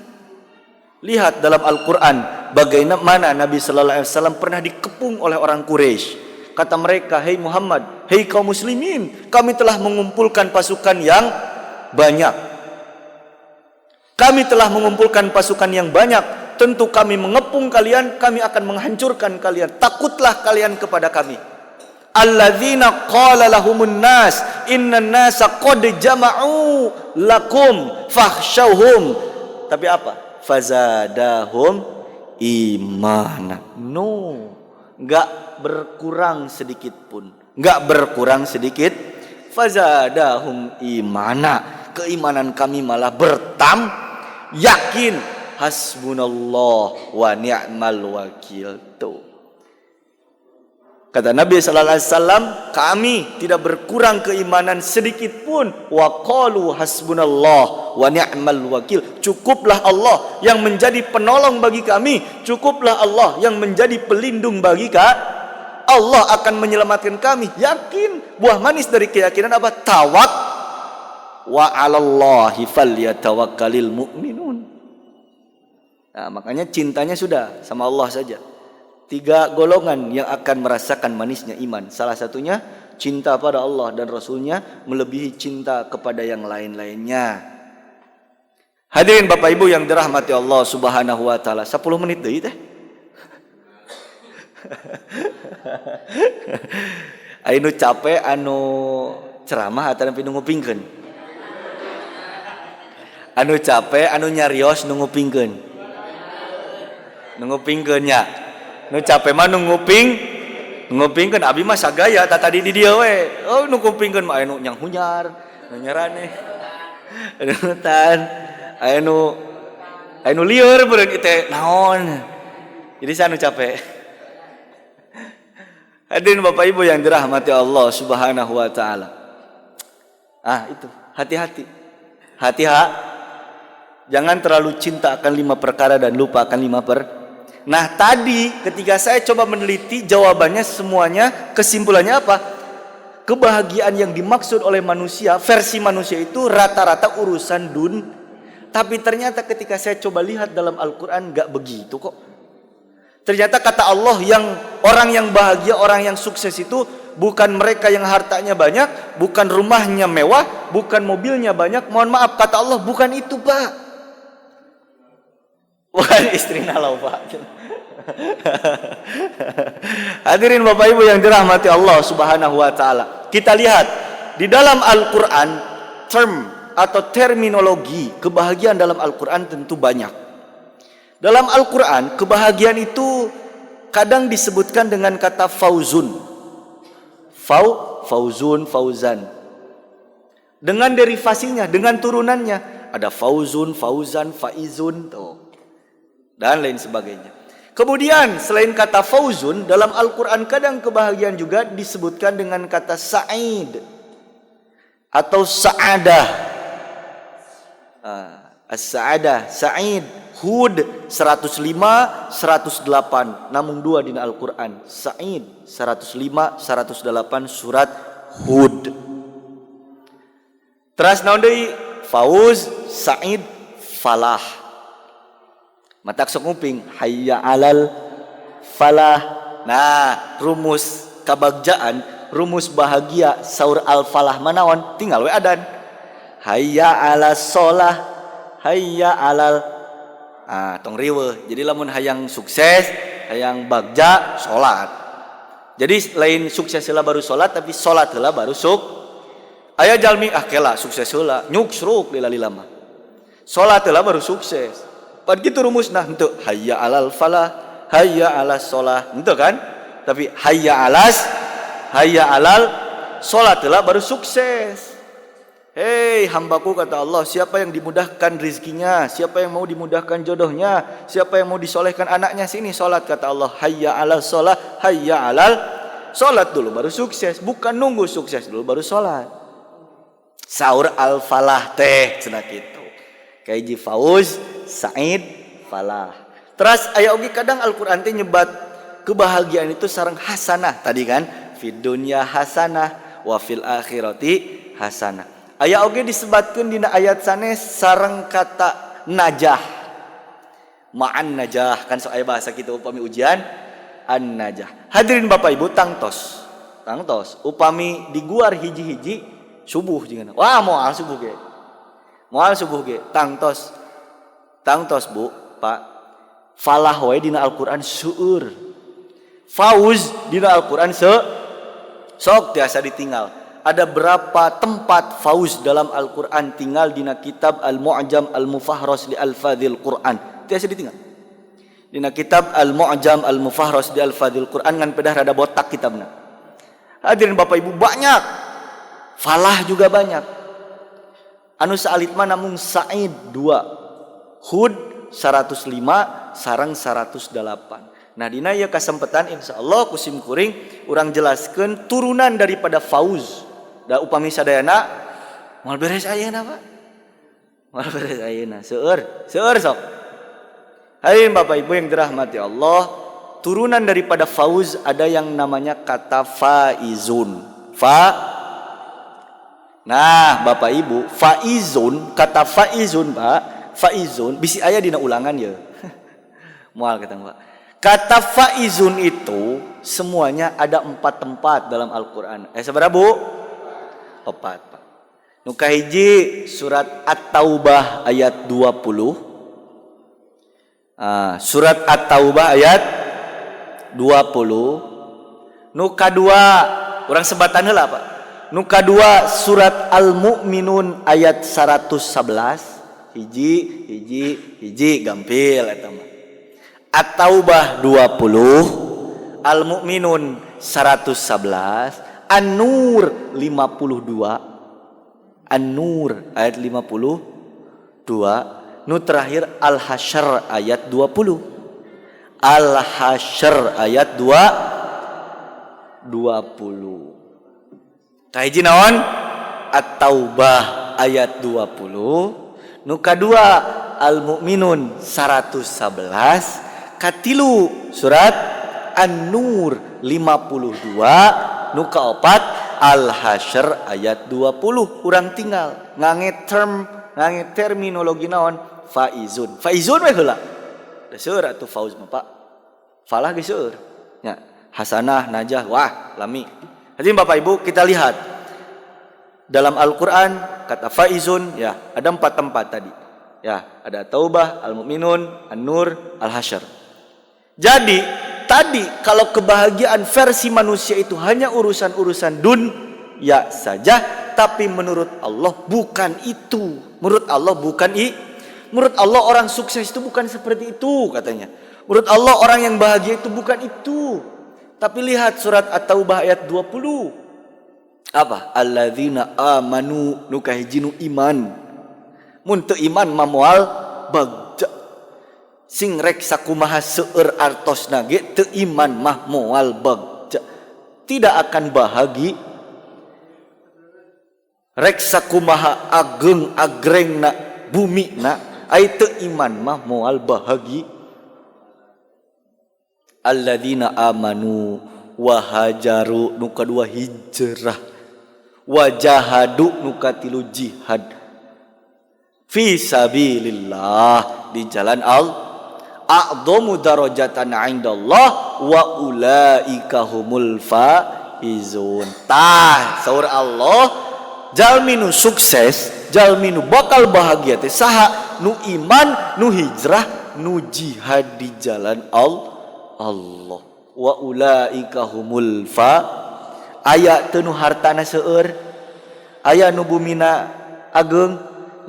Lihat dalam Al-Qur'an bagaimana Nabi sallallahu alaihi wasallam pernah dikepung oleh orang Quraisy. Kata mereka, "Hei Muhammad, hei kaum muslimin, kami telah mengumpulkan pasukan yang banyak. Kami telah mengumpulkan pasukan yang banyak. Tentu kami mengepung kalian, kami akan menghancurkan kalian. Takutlah kalian kepada kami." Alladzina qala lahumun nas innan nasa qad jama'u lakum fakhshawhum. Tapi apa? Fazadahum imana. No, enggak berkurang sedikit pun. Enggak berkurang sedikit. Fazadahum imana. Keimanan kami malah yakin. Hasbunallah wa ni'mal wakil. Tuh. Kata Nabi sallallahu alaihi wasallam, kami tidak berkurang keimanan sedikit pun. Wa qalu hasbunallah wa ni'mal wakil. Cukuplah Allah yang menjadi penolong bagi kami. Cukuplah Allah yang menjadi pelindung bagi kami. Allah akan menyelamatkan kami. Yakin. Buah manis dari keyakinan apa? Tawak. Wa 'alallahi falyatawakkalul mu'minun. Nah, makanya cintanya sudah sama Allah saja. 3 golongan yang akan merasakan manisnya iman. Salah satunya cinta pada Allah dan Rasulnya melebihi cinta kepada yang lain-lainnya. Hadirin Bapak Ibu yang dirahmati Allah Subhanahu wa taala. 10 menit deui teh. Anu capek anu ceramah atau anu ngupingkeun. Anu capek anu nyarios nu ngupingkeun. Nu ngupingkeun nya. Nu capek mah nu ngupingkeun abi mah sagaya ta tadi di dieu we. Oh nu ngupingkeun mah anu nyang hunyar, nu nyaraneh. Anu tan, anu lieur beureun ieu teh naon. Jadi sanu capek. Hadirin Bapak Ibu yang dirahmati Allah Subhanahu wa taala. Itu, hati-hati. Jangan terlalu cinta akan 5 perkara dan lupa akan 5 Nah tadi ketika saya coba meneliti jawabannya semuanya kesimpulannya apa? Kebahagiaan yang dimaksud oleh manusia, versi manusia itu rata-rata urusan Tapi ternyata ketika saya coba lihat dalam Al-Quran gak begitu kok. Ternyata kata Allah orang yang bahagia, orang yang sukses itu bukan mereka yang hartanya banyak, bukan rumahnya mewah, bukan mobilnya banyak. Mohon maaf kata Allah bukan itu Pak. Bukan istrina lo Pak. Hadirin Bapak Ibu yang dirahmati Allah Subhanahu wa taala. Kita lihat di dalam Al-Qur'an term atau terminologi kebahagiaan dalam Al-Qur'an tentu banyak. Dalam Al-Qur'an kebahagiaan itu kadang disebutkan dengan kata fauzun. Fauzan. Dengan derivasinya, dengan turunannya ada fauzun, fauzan, faizun tuh. Dan lain sebagainya. Kemudian selain kata fauzun dalam Al-Quran kadang kebahagiaan juga disebutkan dengan kata sa'id atau sa'adah. As-sa'adah, sa'id, Hud 105, 108, namun 2 di Al-Quran. Sa'id 105, 108 surat Hud. Terus naon deui? Fauz, sa'id, falah. Matak sok nguping hayya alal falah. Nah, rumus kabagjaan, rumus bahagia saur al falah manaon? Tinggal we adan. Hayya alas sholah, hayya alal. Tong riweuh. Jadi lamun hayang sukses, hayang bagja, salat. Jadi lain sukses heula baru salat, tapi salat heula baru aya jalmi kela sukses heula, nyuksruk lila mah. Salat heula baru sukses. Pan kitu rumusna henteu hayya alal falah, hayya alas shalah, henteu kan? Tapi hayya alal salat heula baru sukses. Hei hambaku, kata Allah, siapa yang dimudahkan rizkinya, siapa yang mau dimudahkan jodohnya, siapa yang mau disolehkan anaknya, sini sholat, kata Allah. Hayya alal sholat, hayya alal sholat dulu baru sukses, bukan nunggu sukses dulu baru sholat. Saur al-falah teh cenah kitu. Kaiji Fauz, Said, Falah. Terus aya oge kadang Al-Qur'an teh nyebat kebahagiaan itu sareng hasanah tadi kan, fid dunya hasanah wa fil akhirati hasanah. Aya oge disebatkeun dina ayat sanes sareng kata najah. Ma'an najah kan sok aya bahasa kitu upami ujian an najah. Hadirin Bapak Ibu, tangtos upami diguar hiji-hiji subuh jeung wah moal subuh ge tangtos Bu Pak. Falah wae dina Al-Qur'an seueur, fauz dina Al-Qur'an sok tiasa ditinggal. Ada berapa tempat fauz dalam Al-Qur'an tinggal dina kitab Al-Mu'jam Al-Mufahras li Al-Fadhil Qur'an. Tiasa ditinggal. Dina kitab Al-Mu'jam Al-Mufahras li Al-Fadhil Qur'an ngan pedah rada botak kitabna. Hadirin Bapak Ibu, banyak. Falah juga banyak. Anu saalit mah namung Sa'id 2, Hud 105 sareng 108. Nah dina ieu kasempatan insyaallah kusim kuring urang jelaskeun turunan daripada fauz. Da upami sadayana moal beres ayeuna Pak. Moal beres ayeuna seueur sok. Hadirin Bapak Ibu yang dirahmati Allah, turunan daripada fauz ada yang namanya kata faizun. Nah Bapak Ibu, faizun, kata faizun Pak, faizun bisi aya dina ulangan ya. Moal kita Pak. Kata faizun itu semuanya ada 4 tempat dalam Al-Qur'an. Saudara Bu? 4 Pak. Nu kahiji surat At-Taubah ayat 20. Surat At-Taubah ayat 20. Nu kadua urang sebatan heula Pak. Nu kadua surat Al-Mu'minun ayat 111. Hiji gampil eta mah. At-Taubah 20, Al-Mu'minun 111, An-Nur 52, An-Nur ayat 52, nu terakhir Al-Hasyr ayat 20. Al-Hasyr ayat 20. Kahiji naon? At-Taubah ayat 20, nu kadua Al-Mu'minun 111, katilu surat An-Nur 52, nu kaopat Al-Hasyr ayat 20. Urang tinggal ngange terminologi naon? Faizun we heula. Da seueur atuh fauz mah Pak. Falah ge seueur. Nya hasanah najah wah lami. Hadirin Bapak Ibu, kita lihat dalam Al-Qur'an kata faizun ya ada 4 tempat tadi. Ya, ada Taubah, Al-Mu'minun, An-Nur, Al-Hasyr. Jadi, tadi kalau kebahagiaan versi manusia itu hanya urusan-urusan dunia saja, tapi menurut Allah bukan itu. Menurut Allah orang sukses itu bukan seperti itu katanya. Menurut Allah orang yang bahagia itu bukan itu. Tapi lihat surat At-Taubah ayat 20. Apa? Alladzina amanu nu kahijinu iman. Mun teu iman mah moal bagja. Sing rek sakumaha seueur artosna ge teu iman mah moal bagja. Tidak akan bahagia. Rek sakumaha ageng agrengna bumina ai teu iman mah moal bahagia. Alladzina amanu wa hajaru nu kadua hijrah wa jahadu nu katilu jihad fi sabilillah di jalan Allah a'dhamu darajatan 'indallah wa ulaika humul faizun. Tah saur Allah jalmi nu sukses, jalmi nu bakal bahagia teh saha? Nu iman, nu hijrah, nu jihad di jalan Allah. Wa ulaika humul aya teu nu hartana seueur, aya nu bumina ageng,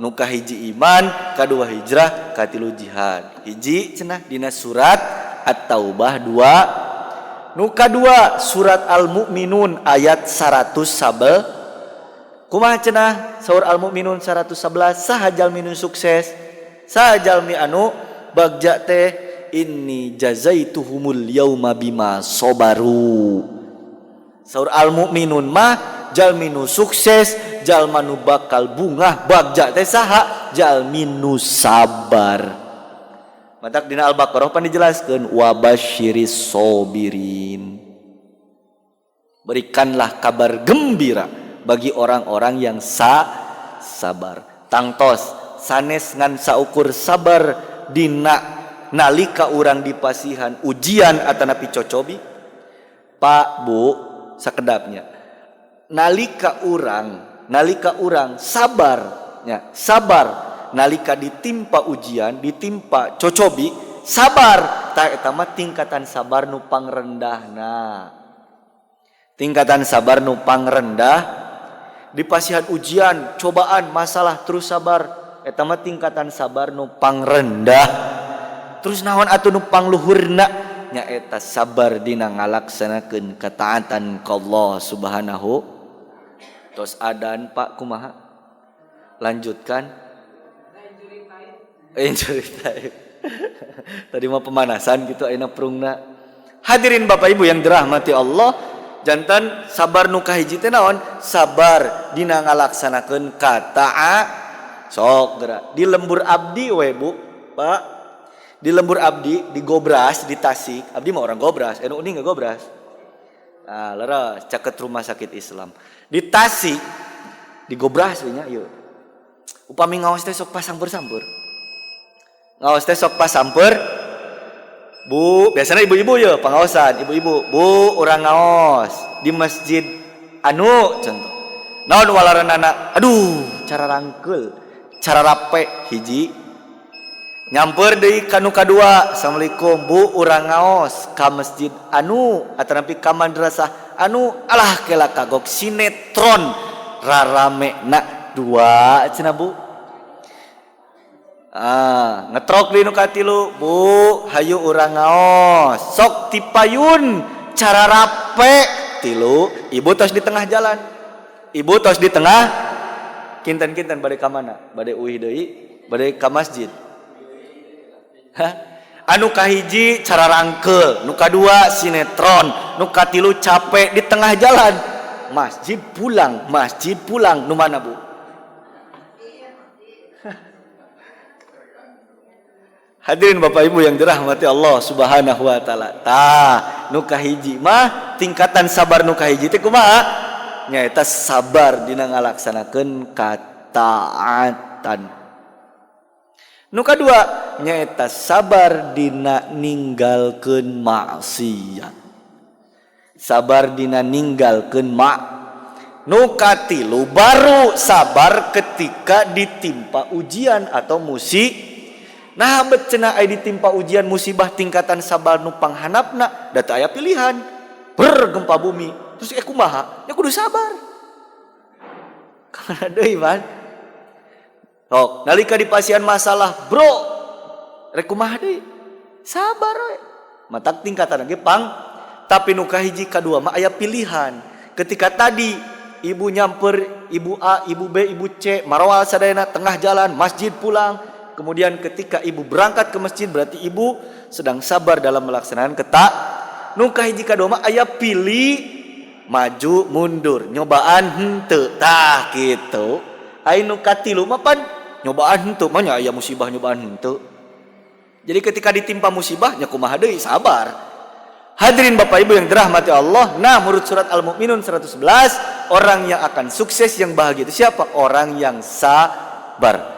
nu kahiji iman, kadua hijrah, katilu jihad. Hiji cenah dina surat At-Taubah 2, nu kadua surat Al-Mu'minun ayat 111. Kumaha cenah saur Al-Mu'minun 111 saha jalmi nu sukses saha jalmi anu bagja teh inni jazaituhumul yauma bima sabaru. Saur Al-Mu'minun mah jalmi nu sukses jalma nu bakal bungah bagja teh saha jalmi nu sabar. Matak dina Al-Baqarah pan dijelaskeun wabasyiris sabirin. Berikanlah kabar gembira bagi orang-orang yang sabar. Tangtos sanes ngan saukur sabar dina nalika urang dipasihan ujian atanapi cocobi. Pak Bu sakedapnya nalika urang sabarnya sabar nalika ditimpa ujian ditimpa cocobi sabar ta eta mah tingkatan sabar nu pangrendahna. Tingkatan sabar nu pangrendah dipasihan ujian, cobaan, masalah terus sabar. Eta mah tingkatan sabar nu pangrendah. Terus naon atuh nu pangluhurna? Nya eta sabar dina ngalaksanakeun kataatan ka Allah Subhanahu. Tos adan Pak kumaha? Lanjutkan. Ceritain. Tadi mah pemanasan gitu ayeuna prungna. Hadirin Bapak Ibu yang dirahmati Allah, jantan sabar nu kahiji teh naon? Sabar dina ngalaksanakeun kataat. Sok geura. Di lembur abdi we Bu, Pak. Di lembur abdi di Gobras di Tasik. Abdi mah orang Gobras, anu uning Gobras. Ah, leres caket rumah sakit Islam. Di Tasik di Gobras we nya ieu. Upami ngaos teh sok pasampur-sampur. Ngaos teh sok pasampur. Bu, biasanya ibu-ibu ya pengawasan, ibu-ibu. Bu, orang ngaos di masjid anu contoh. Naon walaranana? Aduh, cara rangkeul, cara rape hiji. Nyamper deui kanu kadua. Assalamualaikum, Bu, urang ngaos ka masjid anu atanapi ka madrasah anu alah kela kagok sinetron raramena dua cenah Bu. Ngetrok di nu katilu, Bu, hayu urang ngaos. Sok tipayun cara rape tilu, ibu tos di tengah jalan. Ibu tos di tengah kinten-kinten bade ka mana? Bade uih deui, bade ka masjid. Hah? Anu kahiji cara rangkeul, nu kadua sinetron, nu katilu capek di tengah jalan. Masjid pulang, nu mana Bu? Hadirin Bapak Ibu yang dirahmati Allah Subhanahu wa taala. Tah, nu kahiji mah tingkatan sabar nu kahiji teh kumaha? Nyaeta sabar dina ngalaksanakeun kataatan. Nu kadua nyaeta sabar dina ninggalkeun maksiat. Sabar dina ninggalkeun Nu katilu baru sabar ketika ditimpa ujian atau musibah. Nah cenah aya ditimpa ujian musibah tingkatan sabar nu panghanapna da teu aya pilihan. Gempa bumi. Terus kumaha? Ya kudu sabar. Kana deui man. Sok nalika dipasihan masalah, Bro. Rek kumaha deui? Sabar we. Matak tingkatan ge tapi nu kahiji kadua mah aya pilihan. Ketika tadi ibu nyamper ibu A, ibu B, ibu C, marawal sadayana tengah jalan, masjid pulang. Kemudian ketika ibu berangkat ke masjid berarti ibu sedang sabar dalam melaksanakan nu kahiji kadua mah aya pilih maju mundur nyobaan henteu tah kitu. Ai nu katilu mah pan nyobaan henteu mah aya musibah nyobaan henteu. Jadi ketika ditimpa musibah nya kumaha deui sabar. Hadirin Bapak Ibu yang dirahmati Allah, nah menurut surat Al-Mu'minun 111 orang yang akan sukses yang bahagia itu siapa? Orang yang sabar.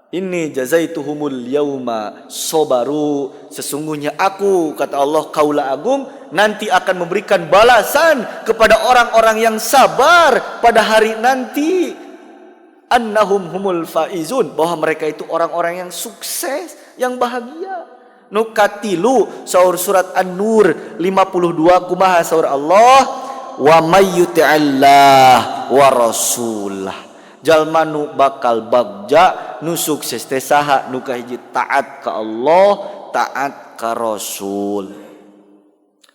Inni jazaituhumul yauma sabaru, sesungguhnya aku kata Allah Kaula Agung nanti akan memberikan balasan kepada orang-orang yang sabar pada hari nanti. Annahum humul faizun, bahwa mereka itu orang-orang yang sukses, yang bahagia. Nu katilu saur surat An-Nur 52 kumaha saur Allah wa may yuti'illah wa rasulah. Jalma nu bakal bagja nu sukses teh saha? Nu kahiji taat ka Allah, taat ka Rasul.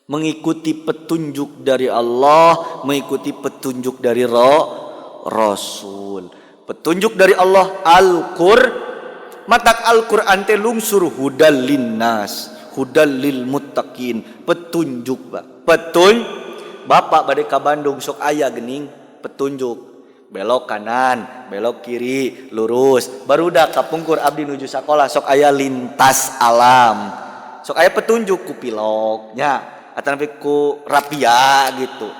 Mengikuti petunjuk dari Allah, mengikuti petunjuk dari Rasul. Petunjuk dari Allah matak Al-Qur'an teh lungsur hudal linnas, hudal lil muttaqin, petunjuk Bapak bade ka Bandung sok aya geuning petunjuk. Belok kanan, belok kiri, lurus. Barudak ka Pungkur abdi nuju sakola sok aya lintas alam. Sok aya petunjuk ku pilok nya, ataupun ku rapia gitu.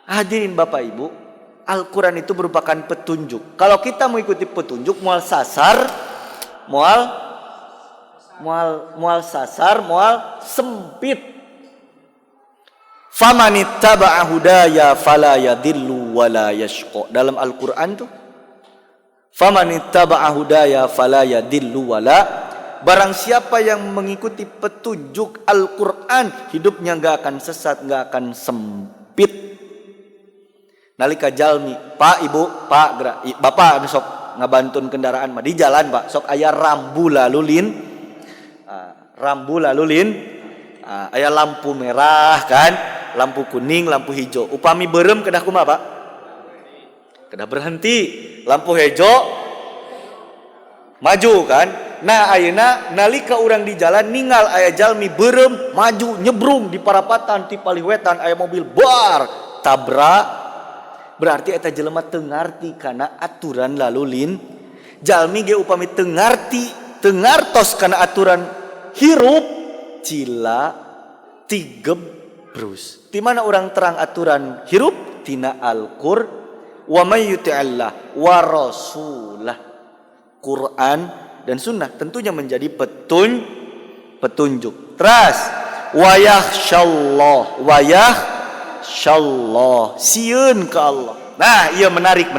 Hadirin Bapak Ibu, Al-Qur'an itu merupakan petunjuk. Kalau kita mengikuti petunjuk moal sasar, moal sempit. Famanittaba'a hudaya fala yadillu wala yashqa. Dalam Al-Qur'an tuh famanittaba'a hudaya fala yadillu wala, barang siapa yang mengikuti petunjuk Al-Qur'an hidupnya enggak akan sesat, enggak akan sempit. Nalika jalmi, Pak Ibu, Pak Bapak sok ngabantun kendaraan mah di jalan Pak, sok aya rambu lalu lin, aya lampu merah kan, lampu kuning, lampu hijau. Upami beureum kedah kumaha Pak? Kedah berhenti. Lampu hijau maju kan. Nah ayeuna nalika urang di jalan ningal aya jalmi beureum maju nyebrung di parapatan ti paliwetan aya mobil bar tabrak, berarti eta jelema teu ngarti kana aturan lalu lin. Jalmi ge upami teu ngarti, teu ngartos kana aturan hirup cila tigebrus. Di mana orang terang aturan hirup? Tina Al-Qur'an. Wa may yuti'illah wa rasulah. Quran dan sunnah tentunya menjadi petunjuk. Terus wa yakhsyallah, sieun ka Allah. Nah, iya menarik.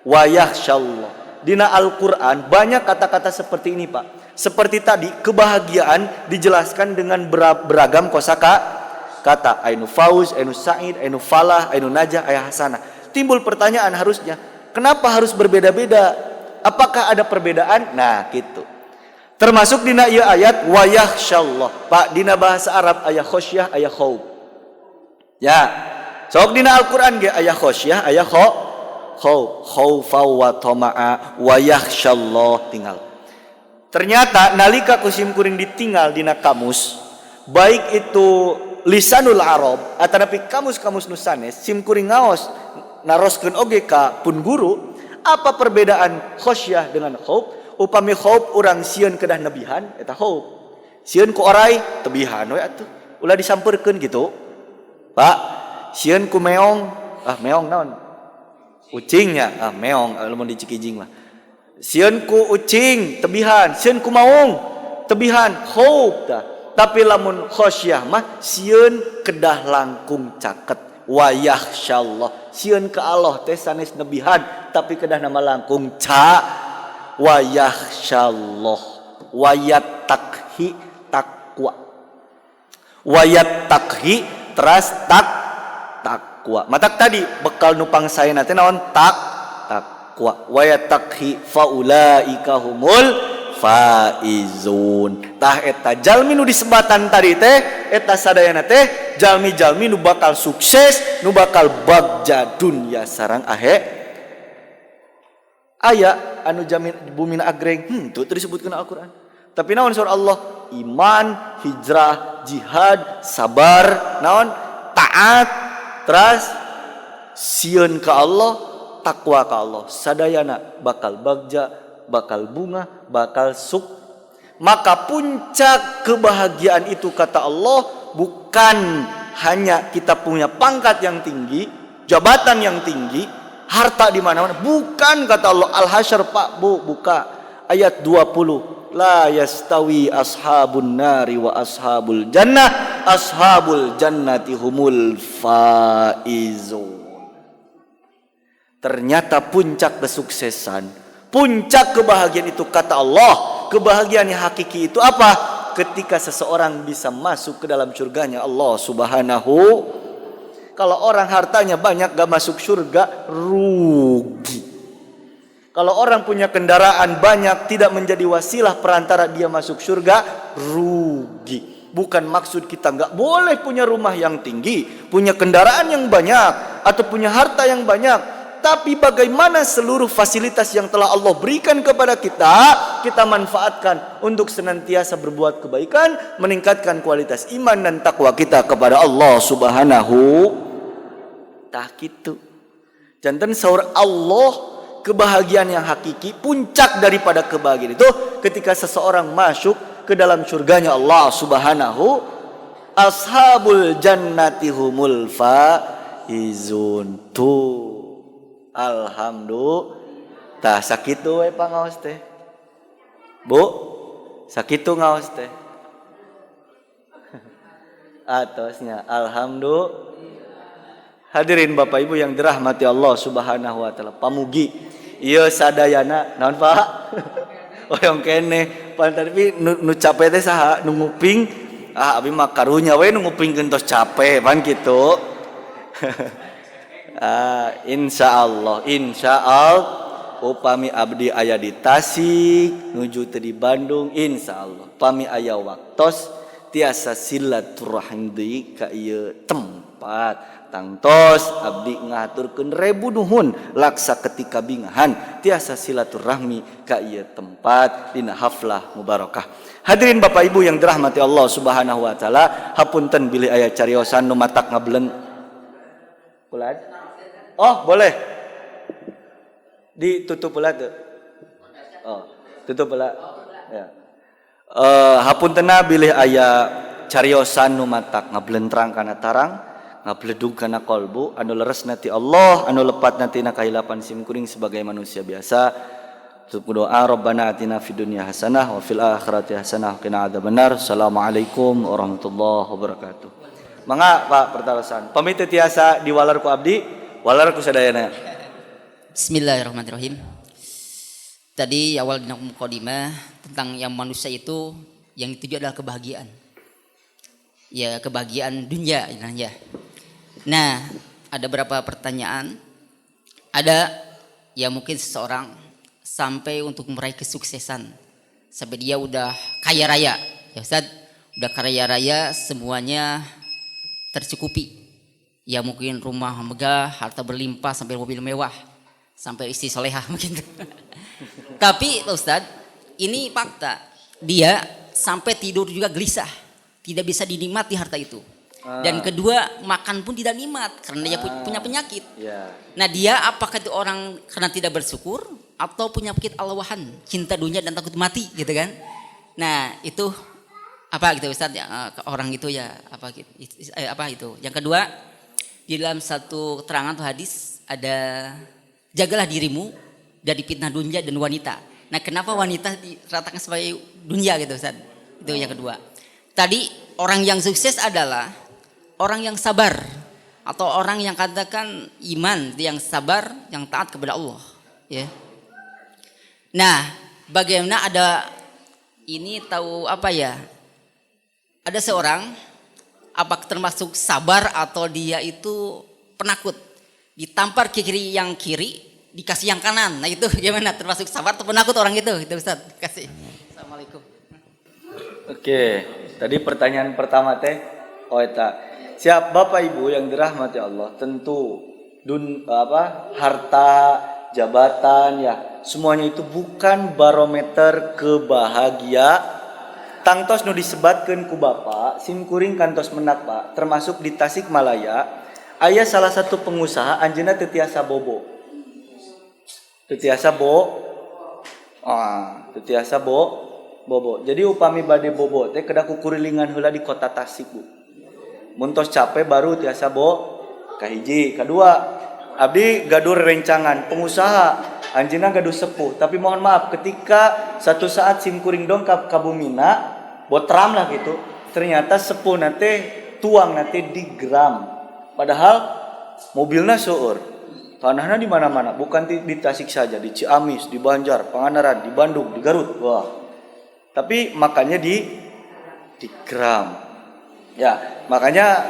Wa yakhsyallah. Dina Al-Qur'an banyak kata-kata seperti ini, Pak. Seperti tadi, kebahagiaan dijelaskan dengan beragam kosakata. Ainu fauz, ainu sa'id, ainu falah, ainu najah, ayah hasanah. Timbul pertanyaan harusnya, kenapa harus berbeda-beda? Apakah ada perbedaan? Nah, gitu. Termasuk dina ieu ayat wa yakhsyallah. Pak, dina bahasa Arab aya khosyah, aya khauf. Ya. Sok dina Al-Qur'an ge aya khosyah, aya khaufa wa tama'a wa yakhsyallah tinggal. Ternyata nalika kusim kuring ditinggal dina kamus, baik itu lisanul Arab atanapi kamus-kamus nu sanes, sim kuring ngaos naroskeun oge ka pun guru, apa perbedaan khosyah dengan khauf? Upami khauf urang sieun kedah nebihan eta khauf. Sieun ku orai tebihan we atuh. Ulah disampeurkeun gitu. Pak, sieun ku meong, meong naon? Ucingnya, meong lamun di Cikijing mah. Sieun ku ucing tebihan, sieun ku maung tebihan, khauf tah. Tapi lamun khosyah mah sieun kedah langkung caket. Wa yakhsyallah, sieun ka Allah teh sanes nebihan tapi kedah nama langkung wa yakhsyallah wa yattaqhi taqwa. Wa yattaqhi teras takwa. Matak tadi bekal nupang saena teh naon? Takwa. Wa yattaqhi faulaika humul faizun. Tah eta jalmi nu disebatan tadi teh eta sadayana teh jalmi-jalmi nu bakal sukses, nu bakal bagja dunya sareng aya anu jamin bumina agreng. Tuh disebutkeun Al-Qur'an. Tapi naon surah Allah? Iman, hijrah, jihad, sabar, naon? Taat, terus sieun ka Allah, takwa ka Allah. Sadayana bakal bagja, bakal bunga, bakal maka puncak kebahagiaan itu kata Allah bukan hanya kita punya pangkat yang tinggi, jabatan yang tinggi, harta di mana-mana, bukan kata Allah. Al-Hasyr Pak Bu buka ayat 20. La yastawi ashabun nari wa ashabul jannah, ashabul jannati humul faizun. Ternyata puncak kesuksesan, puncak kebahagiaan itu kata Allah. Kebahagiaan yang hakiki itu apa? Ketika seseorang bisa masuk ke dalam surganya Allah Subhanahu. Kalau orang hartanya banyak gak masuk surga, rugi. Kalau orang punya kendaraan banyak tidak menjadi wasilah perantara dia masuk surga, rugi. Bukan maksud kita gak boleh punya rumah yang tinggi, punya kendaraan yang banyak, atau punya harta yang banyak. tapi bagaimana seluruh fasilitas yang telah Allah berikan kepada kita, kita manfaatkan untuk senantiasa berbuat kebaikan, meningkatkan kualitas iman dan takwa kita kepada Allah Subhanahu tak gitu. Jantan saur Allah, kebahagiaan yang hakiki, puncak daripada kebahagiaan itu ketika seseorang masuk ke dalam surganya Allah Subhanahu. Ashabul jannati humul faizun tu. Alhamdulillah. Tah sakitu we pangaos teh. Bu, sakitu ngaos teh. Atosnya alhamdulillah. Hadirin Bapak Ibu yang dirahmati Allah Subhanahu wa taala. Pamugi ieu sadayana naon Pak? Oyong kene pan tapi nu capek teh saha nu nguping? Abi mah karunya we nu ngupingkeun tos capek pan kitu. Insyaallah upami abdi aya di Tasik nuju teh di Bandung, insyaallah pami aya waktos tiasa silaturahim deui ka ieu tempat tangtos abdi ngaturkeun rebu nuhun laksa ketika bingahan tiasa silaturahmi ka ieu tempat dina haflah mubarakah. Hadirin Bapak Ibu yang dirahmati Allah Subhanahu wa taala, hapunten bilih aya cariosan nu matak ngabelen. Pulad? Oh, boleh. Ditutup pula tuh. Oh, tutup pula. Ya. Hapuntenna bilih aya cariosan nu matak ngablentrang kana tarang, ngabledug kana kolbu, anu leresna ti Allah, anu lepatna tina kahilapan simkuring sebagai manusia biasa. Tutup doa, Rabbana atina fid dunya hasanah wa fil akhirati hasanah wa qina adzabannar. Assalamualaikum warahmatullahi wabarakatuh. Mangga Pak pertarosan. Pamit tiasa diwalar ku abdi. Walar ku sadayana. Bismillahirrahmanirrahim. Tadi awal dina mukadimah tentang yang manusia itu yang dituju adalah kebahagiaan. Ya, kebahagiaan dunia ya. Nah, ada beberapa pertanyaan. Ada ya mungkin seseorang sampai untuk meraih kesuksesan sampai dia udah kaya raya. Ya Ustaz, udah kaya raya semuanya tercukupi. Ya mungkin rumah megah, harta berlimpah, sampai mobil mewah, sampai istri solehah mungkin. Tapi Ustaz, ini fakta. Dia sampai tidur juga gelisah, tidak bisa dinikmati harta itu. Dan kedua, makan pun tidak nikmat karena dia punya penyakit. Nah dia apakah itu orang karena tidak bersyukur atau punya penyakit alwahan, cinta dunia dan takut mati gitu kan? Nah itu apa gitu Ustaz ya, orang itu ya apa itu? Yang kedua, di dalam satu keterangan atau hadis ada jagalah dirimu dari fitnah dunia dan wanita. Nah, kenapa wanita diratakan sebagai dunia gitu Ustaz? Itu yang kedua. Tadi orang yang sukses adalah orang yang sabar atau orang yang katakan iman, yang sabar, yang taat kepada Allah, ya. Nah, bagaimana ada ini tahu apa ya? Ada seorang apakah termasuk sabar atau dia itu penakut? Ditampar ke kiri yang kiri, dikasih yang kanan. Nah itu gimana? Termasuk sabar atau penakut orang itu? Itu Ustaz, kasih. Assalamualaikum. Oke, tadi pertanyaan pertama teh, siap Bapak Ibu yang dirahmati Allah, tentu harta, jabatan ya, semuanya itu bukan barometer kebahagiaan. Tangtos nu disebatkeun ku Bapak, simkuring kantos menak Pak, termasuk di Tasikmalaya, aya salah satu pengusaha anjeunna teu tiasa bobo. Teu tiasa bobo. Jadi upami bade bobo teh kedah kukurilingan heula di kota Tasik, Bu. Mun tos capek baru tiasa kahiji, kadua abdi gaduh rencangan pengusaha, anjeunna gaduh sepuh, tapi mohon maaf ketika satu saat simkuring dongkap ka bumina botram lah gitu, ternyata sepuh nate tuang nate di gram, padahal mobilnya seueur, tanahnya di mana-mana, bukan di Tasik saja, di Ciamis, di Banjar, Pangandaran, di Bandung, di Garut, wah, tapi makanya di gram, ya makanya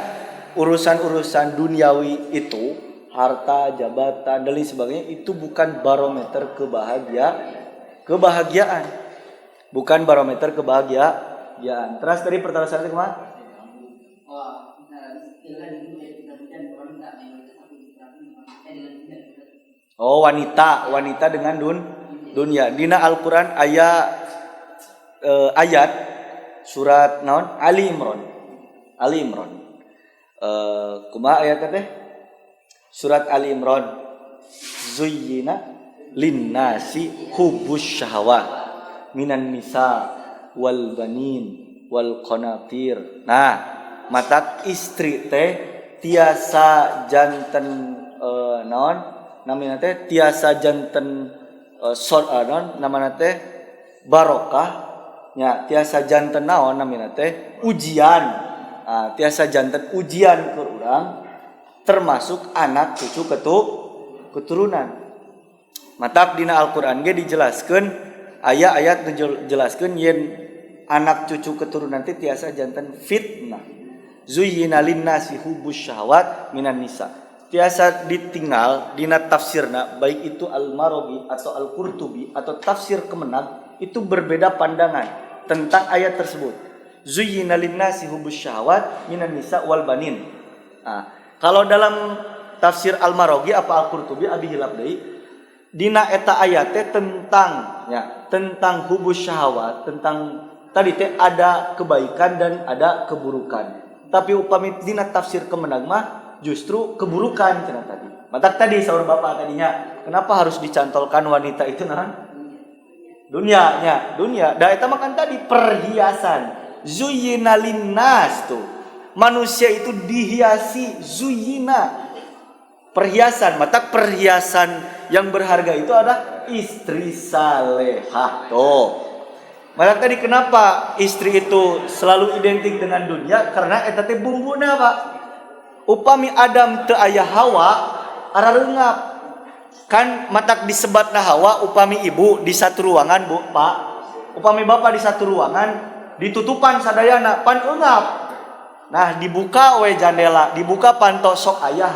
urusan-urusan duniawi itu, harta, jabatan, dan lain sebagainya itu bukan barometer kebahagiaan, bukan barometer kebahagiaan. Terus tadi pertanyaan saya kemana? Oh, wanita dengan dunia. Dina Al-Qur'an ayat surat naon? Ali Imran. Kumaha ayat teh? Surat Ali Imran. Zuyyina linnasi hubbus syahawat minan nisa wal banin wal qanatir. Nah, matak istri teh tiasa janten naon? Namina teh tiasa janten namana teh barokah nya tiasa janten naon namina teh ujian. Tiasa janten ujian ke urang termasuk anak cucu keturunan. Matak dina Al-Qur'an ge dijelaskeun ayat dijelaskeun yen anak cucu keturunan teh tiasa janten fitnah. Zuyyina linnasi hubbus syahawat minan nisa. Tiasa ditinggal dina tafsirna baik itu Al-Maraghi atau Al-Qurtubi atau tafsir Kemenang itu berbeda pandangan tentang ayat tersebut. Zuyyina linnasi hubbus syahawat minan nisa wal banin. Kalau dalam tafsir Al-Maraghi apa Al-Qurtubi abi hilap deui dina eta ayat teh tentang hubbus syahawat, tentang tadi teh ada kebaikan dan ada keburukan. Tapi upami dina tafsir Kemenang mah justru keburukan cenah tadi. Matak tadi saur bapak tadinya, kenapa harus dicantolkan wanita itu dunia. Da eta mah kan tadi perhiasan. Zuyyina linnas tuh. Manusia itu dihiasi zuyyina. Perhiasan, matak perhiasan yang berharga itu adalah istri salehah. Tuh. Matak tadi kenapa istri itu selalu identik dengan dunia? Karena eta teh bumbuna, Pak. Upami Adam teu aya Hawa arareungap kan matak disebatna Hawa upami ibu di satu ruangan Bu Pak upami bapak di satu ruangan ditutupan sadayana pan eungap nah dibuka we jandela dibuka panto sok aya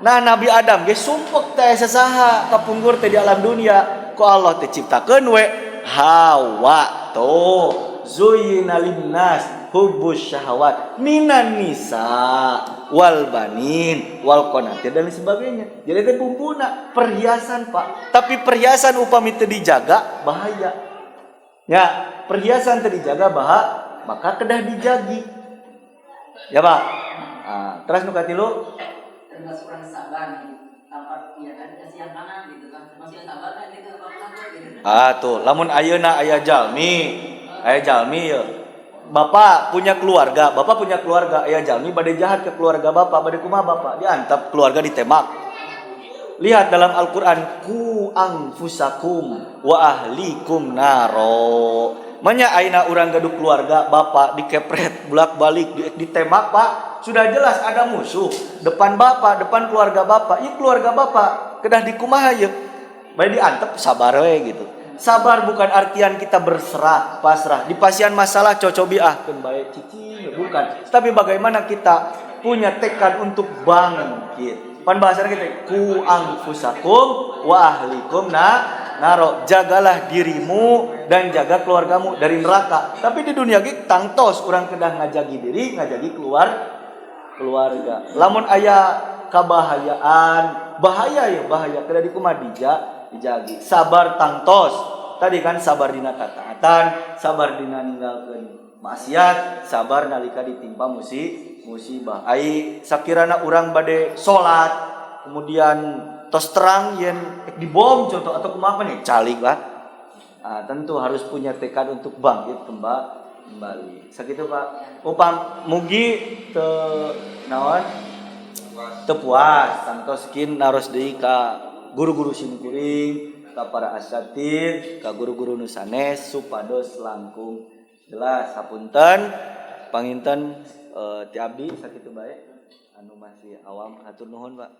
nah Nabi Adam ge sumpek teh sasaha kapungkur teh di alam dunia ku Allah teh ciptakeun we Hawa tuh zuyyina linnas hubbus syahawat minan nisa wal banin wal qanatir dan sebagainya. Jadi itu bumbuna perhiasan, Pak. Tapi perhiasan upami teu dijaga bahaya. Ya, perhiasan teu dijaga maka kedah dijagi. Ya, Pak. Terus nu katilu termasuk orang sabar tanpa ya kan kasihan kanan gitu kan. Termasuk yang sabar kan gitu apa tuh, lamun ayeuna aya jalmi ya. Bapak punya keluarga, aya jalmi bade jahat ke keluarga bapak, bade kumaha bapak? Diantep keluarga ditembak. Lihat dalam Al-Qur'an, ku anfusakum wa ahlikum naro. Manya aina urang gaduh keluarga bapak dikepret bolak-balik ditembak, Pak. Sudah jelas ada musuh depan bapak, depan keluarga bapak. Ieu keluarga bapak kedah dikumaha ieu? Bade diantep sabar we gitu. Sabar bukan artian kita berserah, pasrah. Di pasian masalah cocobiah kan baik cici, bukan. Tapi bagaimana kita punya tekad untuk bangkit. Pan bahasanya kita ku anfusakum wa ahlikum naro. Jagalah dirimu dan jaga keluargamu dari neraka. Tapi di dunia ge tangtos urang kedah ngajagi diri, ngajagi keluarga. Lamun aya kabahayaan, bahaya kedah dikumaha dijagi. Sabar tangtos. Tadi kan sabar dina kataatan, sabar dina ninggalkeun maksiat, sabar nalika ditimpa musibah. Ai sakirana urang bade salat, kemudian tos terang yen dibom contoh atau kumaha nih calik lah. Tentu harus punya tekad untuk bangkit kembali. Sakitu Pak. Upam mugi teu naon? Teu puas tangtoskeun naros deui ka guru-guru simkuring, ka para asatid, ka guru-guru nu sanes supados langkung jelas. Hapunten panginten ti abdi sakitu bae anu masih awam hatur nuhun Pak.